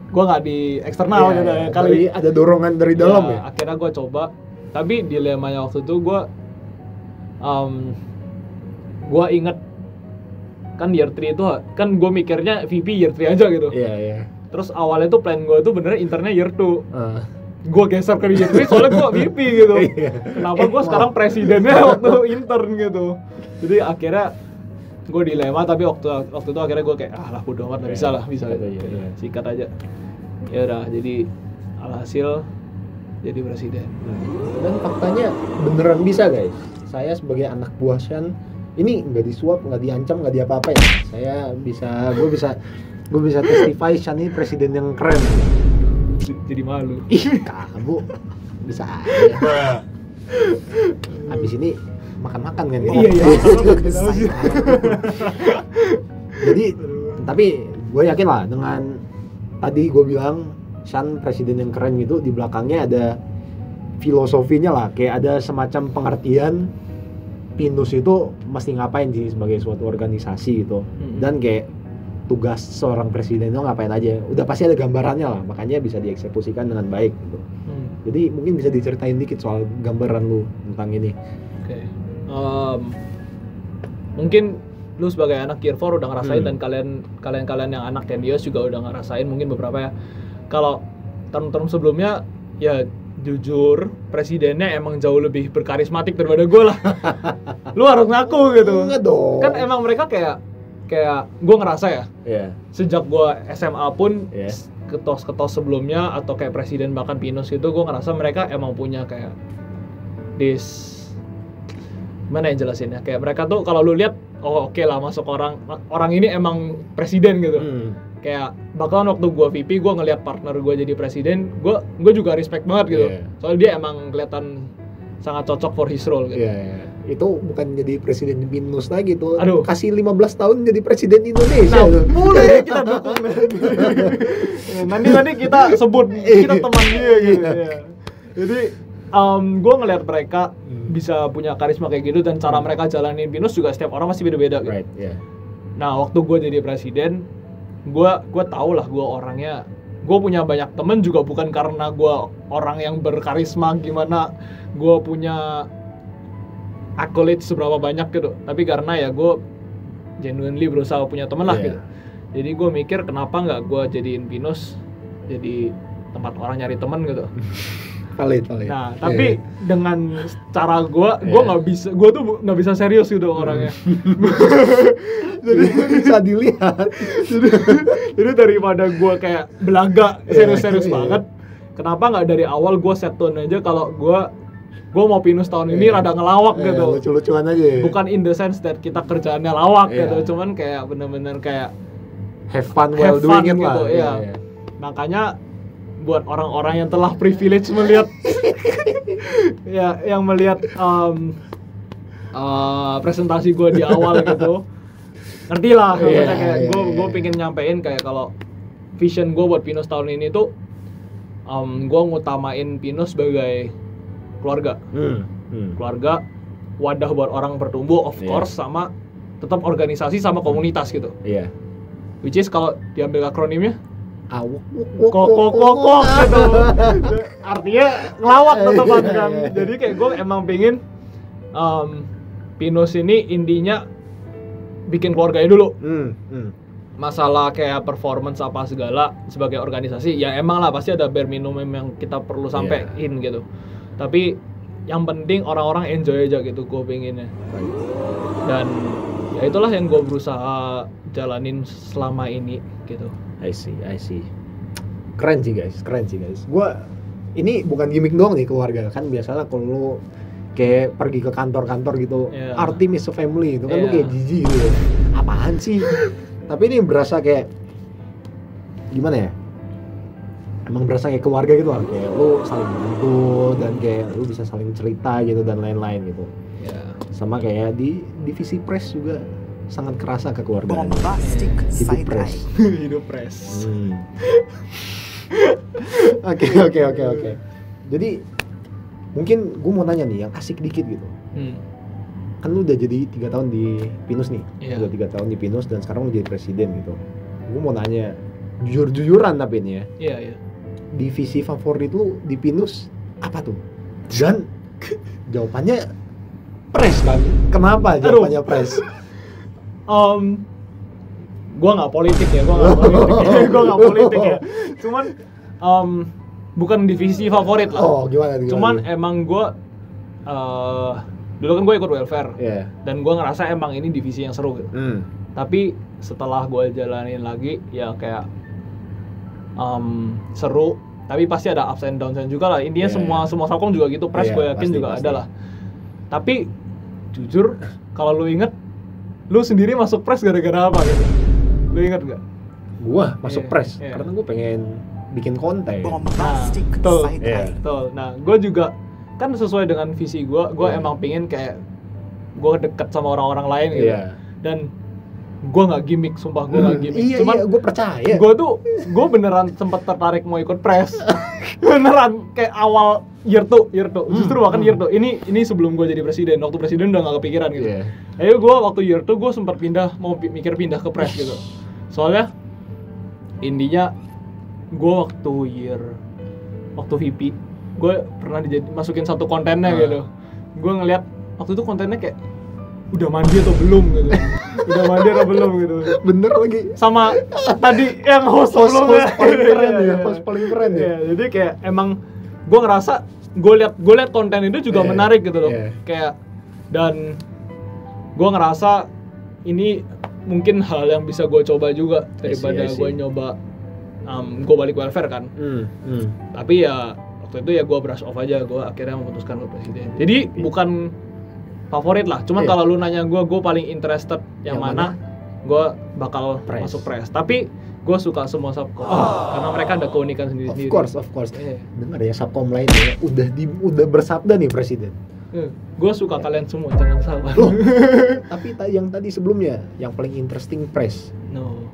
C: gue nggak di eksternal gitu ya. Kali
A: ada dorongan dari dalam ya.
C: Akhirnya gue coba. Tapi dilemanya waktu itu gue inget kan year 3 itu kan gue mikirnya VP year 3 aja gitu.
A: Iya.
C: Terus awalnya tuh plan gue tuh benernya internnya year 2. Gue geser ke year 3 soalnya gue VP gitu. Kenapa gue sekarang presidennya waktu intern gitu. Jadi akhirnya gue dilema, tapi waktu itu akhirnya gue kayak bodo amat, bisa sikat aja. Ya udah, jadi alhasil jadi presiden.
A: Dan faktanya beneran bisa guys. Saya sebagai anak buah Sean ini nggak disuap, nggak diancam, nggak diapa-apa ya. Gue bisa testify Sean ini presiden yang keren.
C: Jadi malu.
A: Ih, kamu bisa aja. Habis ini makan-makan kan?
C: Iya.
A: Jadi, tapi gue yakin lah dengan tadi gue bilang Sean presiden yang keren gitu, di belakangnya ada filosofinya lah, kayak ada semacam pengertian Pinus itu mesti ngapain sih sebagai suatu organisasi gitu. Dan kayak tugas seorang presiden itu ngapain aja, udah pasti ada gambarannya lah, makanya bisa dieksekusikan dengan baik gitu. Jadi mungkin bisa diceritain dikit soal gambaran lu tentang ini.
C: Oke. Mungkin lu sebagai anak Year 4 udah ngerasain, dan kalian yang anak 10 years juga udah ngerasain mungkin beberapa ya. Kalau term sebelumnya ya jujur presidennya emang jauh lebih berkarismatik daripada gue lah. Lu harus ngaku gitu.
A: Enggak dong.
C: Kan emang mereka kayak gue ngerasa ya.
A: Yeah.
C: Sejak gue SMA pun ketos sebelumnya atau kayak presiden bahkan Pinus gitu, gue ngerasa mereka emang punya kayak gimana yang jelasinnya, kayak mereka tuh kalau lu lihat oke lah masuk orang ini emang presiden gitu. Kayak bahkan waktu gue VP, gue ngelihat partner gue jadi presiden, gue juga respect banget gitu. Soalnya dia emang kelihatan sangat cocok for his role gitu.
A: Itu bukan jadi presiden Pinus lagi tuh.
C: Aduh.
A: Kasih 15 tahun jadi presiden Indonesia.
C: Nah, boleh kita dukung. Nanti kita sebut kita teman dia gitu. Jadi gue ngelihat mereka bisa punya karisma kayak gitu, dan cara mereka jalanin Pinus juga setiap orang masih beda-beda gitu.
A: Right, yeah.
C: Nah, waktu gue jadi presiden, gue tau lah gue orangnya, gue punya banyak temen juga bukan karena gue orang yang berkarisma gimana, gue punya accolades seberapa banyak gitu, tapi karena ya gue genuinely berusaha punya temen lah gitu. Jadi gue mikir kenapa nggak gue jadiin Pinus jadi tempat orang nyari temen gitu.
A: Valid.
C: Nah, tapi dengan cara gue tuh nggak bisa serius gitu orangnya.
A: Jadi bisa dilihat.
C: jadi daripada gue kayak belaga serius banget, kenapa nggak dari awal gue set tone aja kalau gue mau Pinus tahun ini rada ngelawak gitu.
A: Lucu-lucuan aja ya.
C: Bukan in the sense that kita kerjaannya lawak gitu, cuman kayak bener-bener kayak
A: have fun while doing it
C: gitu,
A: lah.
C: Iya. Makanya buat orang-orang yang telah privilege melihat yang melihat presentasi gue di awal gitu, ngerti lah. Kayak gue pengen nyampein kayak kalau vision gue buat Pinus tahun ini tuh gue ngutamain Pinus sebagai keluarga. Keluarga, wadah buat orang bertumbuh, of course, sama tetap organisasi sama komunitas gitu. Which is kalau diambil akronimnya kok gitu. Artinya ngelawak tetepan kan. Jadi kayak gue emang pengen Pinus ini intinya bikin keluarganya dulu. Masalah kayak performance apa segala sebagai organisasi ya emang lah pasti ada bare minimum yang kita perlu sampein gitu. Tapi yang penting orang-orang enjoy aja gitu gue pengennya. Dan ya itulah yang gue berusaha jalanin selama ini gitu.
A: I see. Keren sih guys. Gua ini bukan gimmick doang nih keluarga. Kan biasanya kalau lu kayak pergi ke kantor-kantor gitu, our team is a family itu kan lu kayak jijik gitu. Ya. Apaan sih? Tapi ini berasa kayak gimana ya? Emang berasa kayak keluarga gitu lah, kayak lu saling bantu dan kayak lu bisa saling cerita gitu dan lain-lain gitu. Sama kayak di divisi press juga sangat kerasa kekeluargaan. Hidup press.
C: Hidup press.
A: Oke. Jadi mungkin gue mau nanya nih yang asik dikit gitu. Kan lu udah jadi 3 tahun di Pinus nih. Udah 3 tahun di Pinus dan sekarang lu jadi presiden gitu. Gue mau nanya jujur-jujuran tapi ini ya.
C: Iya.
A: Divisi favorit lu di Pinus apa tuh? Dan jawabannya press kan? Kenapa jawabannya press?
C: Gue nggak politik ya. Cuman bukan divisi favorit lah.
A: Oh, gimana?
C: Cuman emang gue dulu kan gue ikut welfare, dan gue ngerasa emang ini divisi yang seru gitu. Tapi setelah gue jalanin lagi ya kayak seru, tapi pasti ada ups and downs juga lah. Intinya semua Salkom juga gitu, press gue yakin pasti, juga ada lah. Tapi jujur kalau lu inget, lu sendiri masuk press gara-gara apa gitu? Lu inget gak?
A: Gua masuk press karena gue pengen bikin konten.
C: Betul. Nah, gue juga kan sesuai dengan visi gue emang pingin kayak gue deket sama orang-orang lain gitu. Dan gue nggak gimmick, sumpah gue nggak gimmick. Cuman
A: gue percaya. Gue
C: beneran sempat tertarik mau ikut press. Beneran kayak awal year 2. Justru bahkan year 2. Ini sebelum gue jadi presiden. Waktu presiden udah nggak kepikiran gitu. Ayo gue waktu year 2 gue sempat mikir pindah ke press gitu. Soalnya intinya gue waktu VP gue pernah masukin satu kontennya gitu. Gue ngeliat waktu itu kontennya kayak udah mandi atau belum gitu.
A: Bener lagi.
C: Sama tadi yang host
A: paling keren ya.
C: Jadi kayak emang gue ngerasa gue liat konten itu juga menarik gitu loh. Kayak dan gue ngerasa ini mungkin hal yang bisa gue coba juga daripada gue nyoba gue balik welfare kan. Tapi ya waktu itu ya gue brush off aja, gue akhirnya memutuskan untuk presiden. Jadi bukan favorit lah, cuman kalau lu nanya gue paling interested yang mana? Gue bakal masuk press. Tapi gue suka semua subkom karena mereka ada keunikan sendiri-sendiri.
A: Of course. Dengar ya subkom lain ya udah bersabda nih presiden.
C: Gue suka kalian semua, jangan salah.
A: Tapi yang tadi sebelumnya yang paling interesting press.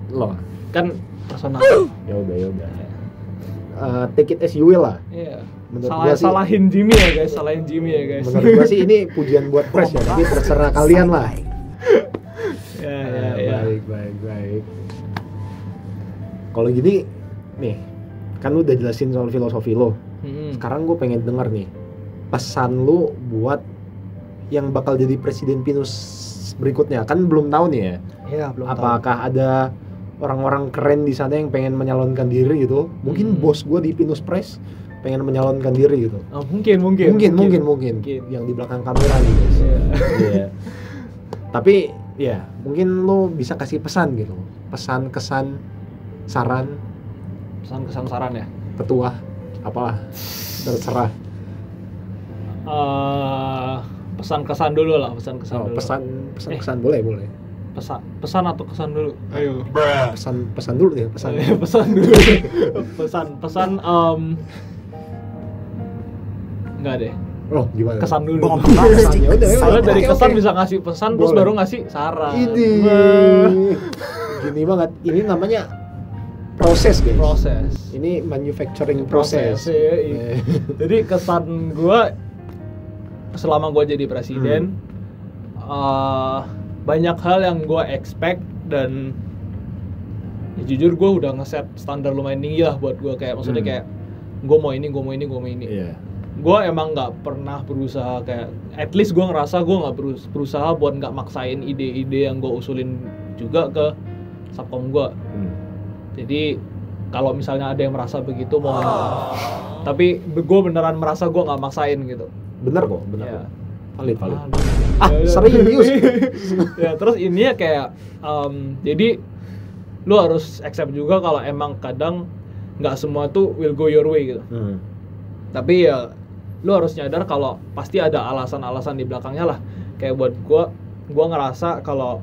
A: Loh,
C: kan personal.
A: Ya udah. Take it as you will lah.
C: Salahin Jimmy ya guys.
A: Menurut gua sih ini pujian buat press ya, tapi terserah kalian lah. Baik. Kalau gini nih, kan lu udah jelasin soal filosofi lo. Sekarang gue pengen denger nih pesan lu buat yang bakal jadi presiden Pinus berikutnya. Kan belum tahu nih ya.
C: Belum
A: Apakah ada orang-orang keren di sana yang pengen menyalonkan diri gitu? Mungkin bos gue di Pinus Press pengen menyalonkan diri gitu. Mungkin. Yang di belakang kamera gitu. Tapi ya mungkin lo bisa kasih pesan gitu. Pesan, kesan, saran
C: ya.
A: Ketua apalah terserah.
C: Pesan kesan dulu lah. Pesan
A: Kesan boleh.
C: Pesan atau kesan dulu? Ayo.
A: Pesan dulu deh, pesan.
C: Pesan enggak deh.
A: Oh, gimana?
C: Kesan dulu.
A: Kesannya udah.
C: Soalnya dari kesan bisa ngasih pesan terus baru ngasih saran.
A: Gini banget. Ini namanya proses, guys.
C: Proses.
A: Ini manufacturing proses.
C: Jadi kesan gua selama gua jadi presiden banyak hal yang gue expect dan ya jujur gue udah ngeset standar lumayan tinggi lah buat gue, kayak maksudnya kayak gue mau ini. Gue emang nggak pernah berusaha kayak, at least gue ngerasa gue nggak berusaha buat nggak maksain ide-ide yang gue usulin juga ke subkom gue. Jadi kalau misalnya ada yang merasa begitu mohon maaf. Tapi gue beneran merasa gue nggak maksain gitu.
A: Bener kok. Valid.
C: Ya,
A: Serius?
C: Ya terus ini ya kayak jadi lu harus accept juga kalau emang kadang nggak semua tuh will go your way gitu. Tapi ya lu harus nyadar kalau pasti ada alasan-alasan di belakangnya lah. Kayak buat gua ngerasa kalau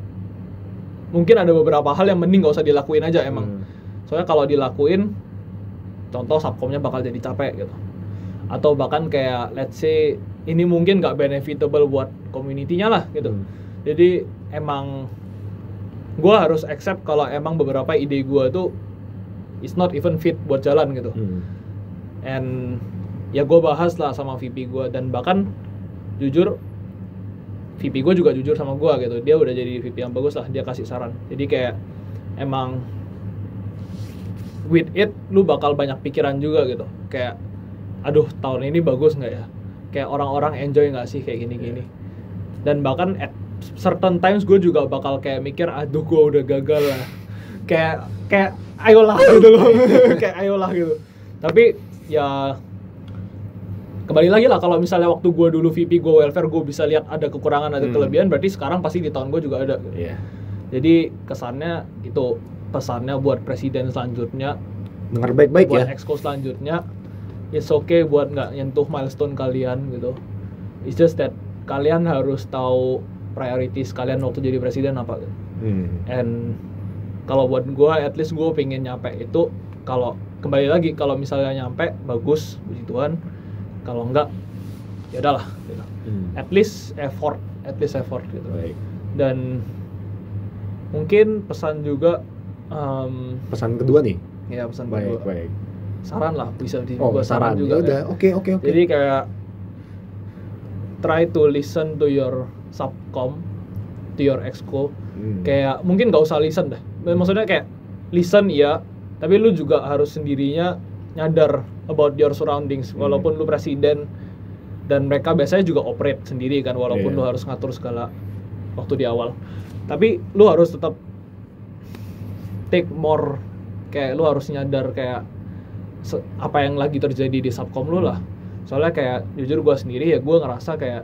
C: mungkin ada beberapa hal yang mending gak usah dilakuin aja emang. Soalnya kalau dilakuin, contoh subcomnya bakal jadi capek gitu. Atau bahkan kayak let's say ini mungkin gak benefitable buat community-nya lah gitu. Jadi emang gue harus accept kalau emang beberapa ide gue tuh is not even fit buat jalan gitu. And ya gue bahas lah sama VP gue, dan bahkan jujur VP gue juga jujur sama gue gitu. Dia udah jadi VP yang bagus lah, dia kasih saran. Jadi kayak emang with it lu bakal banyak pikiran juga gitu. Kayak aduh tahun ini bagus nggak ya, kayak orang-orang enjoy nggak sih kayak gini-gini. Dan bahkan at certain times gue juga bakal kayak mikir aduh gue udah gagal lah, kayak ayolah gitu loh. Kayak ayolah gitu. Tapi ya kembali lagi lah, kalau misalnya waktu gue dulu VP gue welfare gue bisa lihat ada kekurangan ada kelebihan, berarti sekarang pasti di tahun gue juga ada gitu. Jadi kesannya itu pesannya buat presiden selanjutnya,
A: dengar baik-baik ya,
C: buat exco selanjutnya, it's okay buat nggak nyentuh milestone kalian gitu. It's just that kalian harus tahu priorities kalian waktu jadi presiden apa gitu. And kalau buat gue, at least gue pengen nyampe itu. Kalau kembali lagi, kalau misalnya nyampe bagus, puji Tuhan. Kalau enggak, ya udahlah gitu. At least effort gitu.
A: Baik.
C: Dan mungkin pesan juga
A: Pesan kedua nih.
C: ya pesan kedua.
A: Baik.
C: Saran lah, bisa
A: Oh,
C: dibuat saran juga.
A: Udah, oke.
C: Jadi kayak try to listen to your subcom, to your exco. Kayak mungkin nggak usah listen dah. Maksudnya kayak listen ya, tapi lu juga harus sendirinya nyadar about your surroundings. Walaupun lu presiden dan mereka biasanya juga operate sendiri kan, walaupun lu harus ngatur segala waktu di awal. Tapi lu harus tetap take more, kayak lu harus nyadar kayak apa yang lagi terjadi di subcom lu lah. Soalnya kayak jujur gue sendiri ya, gue ngerasa kayak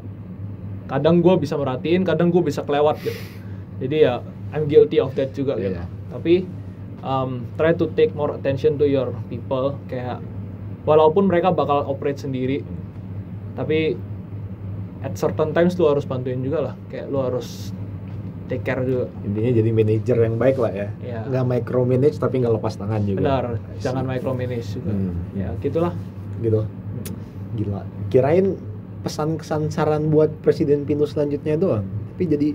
C: kadang gue bisa merhatiin, kadang gue bisa kelewat gitu. Jadi ya I'm guilty of that juga gitu. Tapi try to take more attention to your people. Kayak walaupun mereka bakal operate sendiri, tapi at certain times lu harus bantuin juga lah. Kayak lu harus take care juga.
A: Intinya jadi manajer yang baik lah ya. Nggak micromanage tapi nggak lepas tangan juga.
C: Benar, jangan micromanage juga. Ya gitulah.
A: Gitu. Gila. Kirain pesan kesan saran buat Presiden Pinus selanjutnya doang, tapi jadi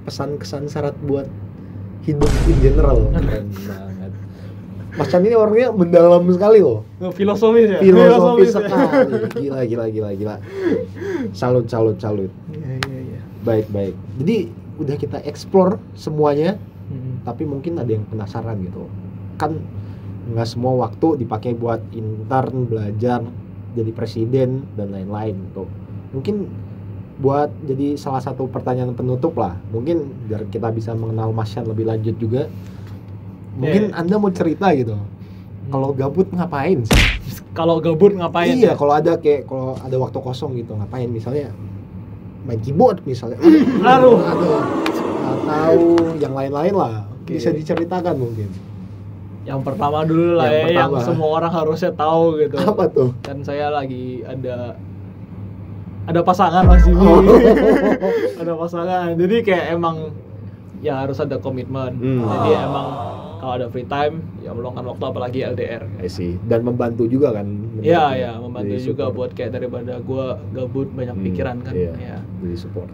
A: pesan kesan syarat buat hidup in general. Keren banget. Mas Chan ini orangnya mendalam sekali loh.
C: Filosofis ya.
A: Filosofis sekali. Gila. Salut.
C: Iya.
A: Baik. Jadi udah kita explore semuanya, tapi mungkin ada yang penasaran gitu. Kan nggak semua waktu dipakai buat intern, belajar, jadi presiden dan lain-lain gitu. Mungkin buat jadi salah satu pertanyaan penutup lah. Mungkin biar kita bisa mengenal Mas Chan lebih lanjut juga. Mungkin Anda mau cerita gitu. Kalau gabut ngapain sih?
C: Kalau gabut ngapain?
A: Iya, kalau ada waktu kosong gitu ngapain? Misalnya main keyboard misalnya. Aduh. Atau yang lain-lain lah. Bisa diceritakan mungkin.
C: Yang pertama dulu lah yang semua orang harusnya tahu gitu.
A: Apa tuh?
C: Kan saya lagi ada pasangan Mas Jimmy. Ada pasangan. Jadi kayak emang ya harus ada komitmen. Jadi emang kalau ada free time ya meluangkan waktu, apalagi LDR.
A: I see. Dan membantu juga kan?
C: Iya, membantu juga buat kayak daripada gue gabut banyak pikiran kan.
A: Iya. Jadi support.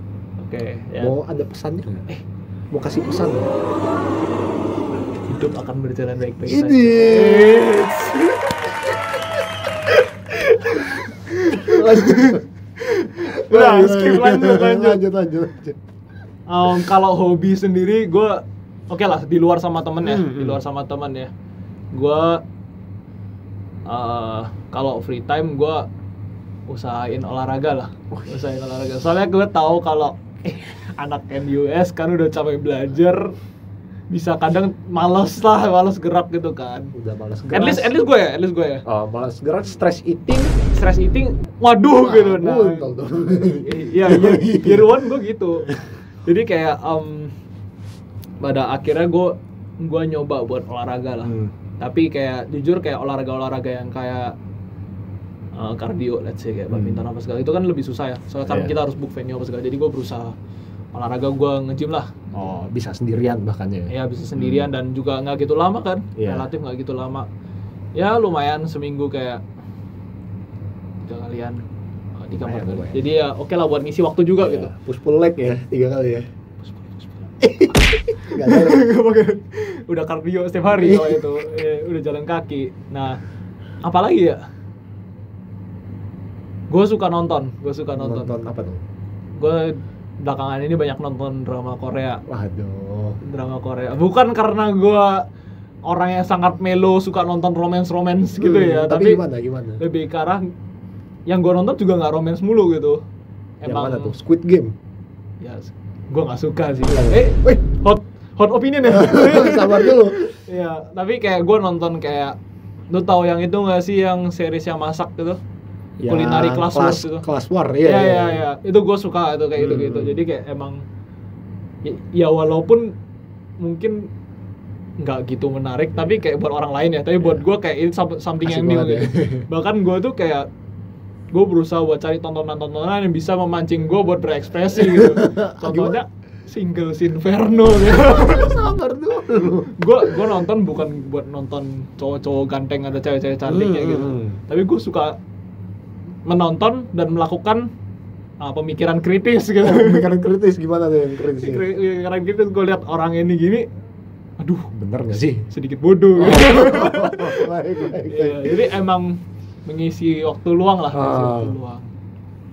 C: Oke.
A: Mau ada pesannya nggak? Mau kasih pesan nggak?
C: Hidup akan berjalan baik-baik saja. Lanjut. Kalau hobi sendiri gue oke lah, di luar sama temen ya. Di luar sama temen ya. Gue kalau free time gue usahain olahraga lah. Soalnya gue tahu kalau anak NUS kan udah capek belajar, bisa kadang males gerak gitu kan.
A: Udah malas gerak.
C: At least gue ya.
A: Oh, malas gerak, stress eating.
C: Waduh gitu. Nah,
A: buntel tuh.
C: iya year one gue gitu. Jadi kayak pada akhirnya gue nyoba buat olahraga lah. Tapi kayak jujur kayak olahraga yang kayak kardio, let's say kayak badminton apa segala itu kan lebih susah ya. Soalnya kan kita harus book venue apa segala. Jadi gue berusaha olahraga, gue nge-gym lah.
A: Oh, bisa sendirian bahkan ya?
C: Iya, bisa sendirian dan juga nggak gitu lama kan. Relatif nggak gitu lama. Ya lumayan seminggu kayak 3 kalian di kamar kali. Jadi ya oke lah buat ngisi waktu juga gitu.
A: Push pull leg ya 3 kali ya. Gak
C: Udah kardio setiap hari kalau itu. Udah jalan kaki. Nah, apalagi ya? Gue suka nonton.
A: Nonton apa tuh?
C: Gue belakangan ini banyak nonton drama Korea.
A: Waduh.
C: Drama Korea. Bukan karena gue orang yang sangat melo suka nonton romance gitu ya.
A: Tapi gimana?
C: Lebih ke arah yang gue nonton juga nggak romance mulu gitu.
A: Yang mana tuh? Squid Game?
C: Ya, gue nggak suka sih.
A: Wait,
C: hot opinion ya.
A: Sabar dulu.
C: Iya, tapi kayak gue nonton kayak, lu tahu yang itu nggak sih yang series yang masak gitu? Culinary Class Wars gitu.
A: Class War,
C: iya. Itu gue suka itu kayak gitu. Jadi kayak emang ya walaupun mungkin nggak gitu menarik, tapi kayak buat orang lain ya. Tapi buat gue kayak ini something yang new gitu. Bahkan gue tuh kayak gue berusaha buat cari tontonan yang bisa memancing gue buat berekspresi gitu. Contohnya Single Inferno gitu.
A: Sabar dulu.
C: Gue nonton bukan buat nonton cowok-cowok ganteng ada cewek-cewek cantiknya gitu. Tapi gue suka menonton dan melakukan pemikiran kritis gitu.
A: Pemikiran kritis gimana tuh yang kritis?
C: Pemikiran kritis gue lihat orang ini gini, aduh,
A: bener nggak sih?
C: sedikit bodoh.
A: Baik.
C: Ya, jadi emang mengisi waktu luang lah.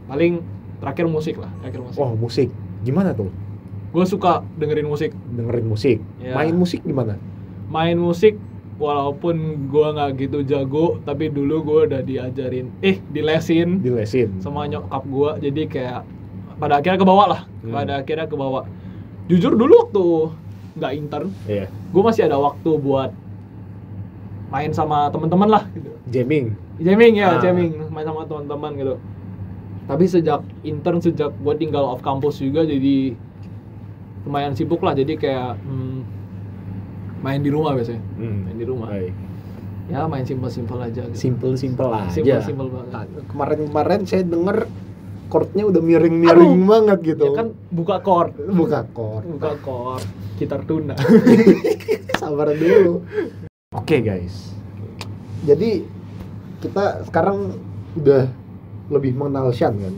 C: Paling terakhir musik.
A: Oh, musik. Gimana tuh?
C: Gue suka dengerin musik.
A: Ya. Main musik gimana?
C: Main musik walaupun gue nggak gitu jago, tapi dulu gue udah dilesin sama nyokap gue, jadi kayak pada akhirnya kebawa. Jujur dulu waktu nggak intern, gue masih ada waktu buat main sama teman-teman lah gitu.
A: Jamming
C: Main sama teman-teman gitu. Tapi sejak gue tinggal off campus juga, jadi lumayan sibuk lah, jadi kayak main di rumah biasanya. Main di rumah.
A: Baik.
C: Ya main simple aja gitu.
A: Simple aja.
C: Simple banget.
A: Kemarin saya denger chordnya udah miring banget gitu.
C: Ya kan buka chord. Gitar tuna.
A: Sabar dulu. Oke, guys. Jadi kita sekarang udah lebih mengenal Sean kan.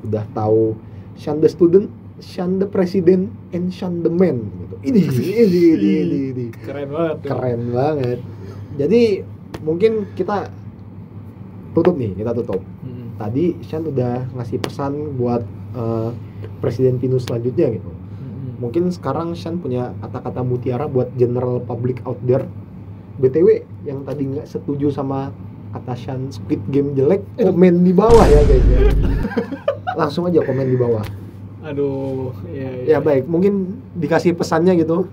A: Udah tahu Sean the student, Sean the president, and Sean the man gitu. Ini. Keren banget. Jadi mungkin kita tutup. Tadi Sean udah ngasih pesan buat Presiden Pinus selanjutnya gitu. Mungkin sekarang Sean punya kata-kata mutiara buat general public out there. BTW yang tadi nggak setuju sama kata Sean Squid Game jelek, komen di bawah ya guys ya. Langsung aja komen di bawah.
C: Aduh,
A: ya baik, mungkin dikasih pesannya gitu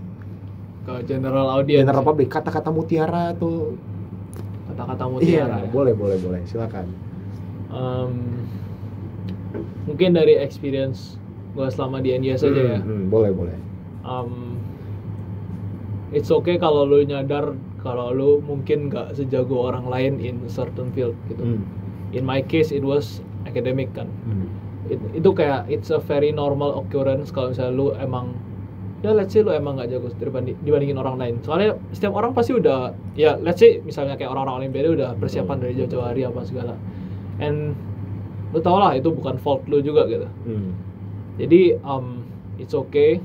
C: ke general audience.
A: General public, kata-kata mutiara tuh.
C: Kata-kata mutiara.
A: Iya, boleh, silakan.
C: Mungkin dari experience gue selama di NUS aja ya.
A: Boleh.
C: It's okay kalau lu nyadar kalau lu mungkin nggak sejago orang lain in certain field gitu. In my case it was academic kan. Itu kayak it's a very normal occurrence kalau misalnya lu emang ya let's say lu emang nggak jago dibandingin orang lain. Soalnya setiap orang pasti udah ya let's say misalnya kayak orang-orang olimpiade udah persiapan dari jauh-jauh hari apa segala. And lu tau lah itu bukan fault lu juga gitu. Jadi it's okay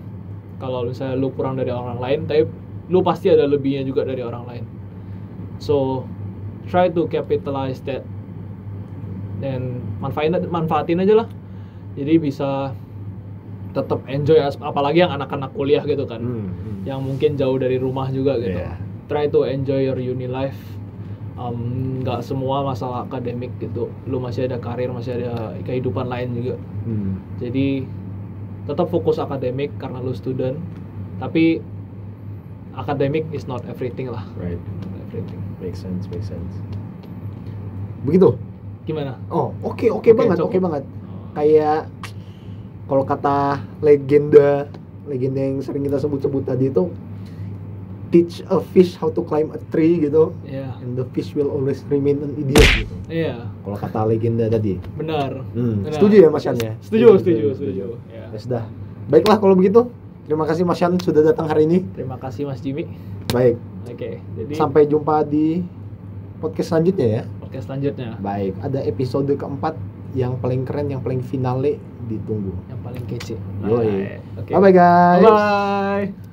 C: kalau misalnya lu kurang dari orang lain, tapi lu pasti ada lebihnya juga dari orang lain. So try to capitalize that dan manfaatin aja lah. Jadi bisa tetap enjoy, apalagi yang anak-anak kuliah gitu kan, yang mungkin jauh dari rumah juga gitu. Try to enjoy your uni life. Nggak semua masalah akademik gitu, lu masih ada karir, masih ada kehidupan lain juga. Jadi tetap fokus akademik karena lu student, tapi academic is not everything lah.
A: Right.
C: Not everything.
A: Make sense. Begitu.
C: Gimana?
A: Oh, oke
C: Oke,
A: banget,
C: coba.
A: oke banget. Kayak kalau kata legenda yang sering kita sebut-sebut tadi itu, teach a fish how to climb a tree gitu,
C: Iya.
A: and the fish will always remain an idiot gitu.
C: Iya,
A: Kalau kata legenda tadi.
C: benar. Benar.
A: Setuju ya Mas Yan ya?
C: Setuju. Ya.
A: Ya sudah. Baiklah kalau begitu. Terima kasih Mas Yan sudah datang hari ini.
C: Terima kasih Mas Jimmy.
A: Baik.
C: Oke, jadi
A: Sampai jumpa di podcast selanjutnya ya.
C: podcast selanjutnya
A: Baik, ada episode keempat yang paling keren, yang paling finale, ditunggu.
C: yang paling kece.
A: Yoi.
C: Oke.
A: Bye bye guys.
C: Bye.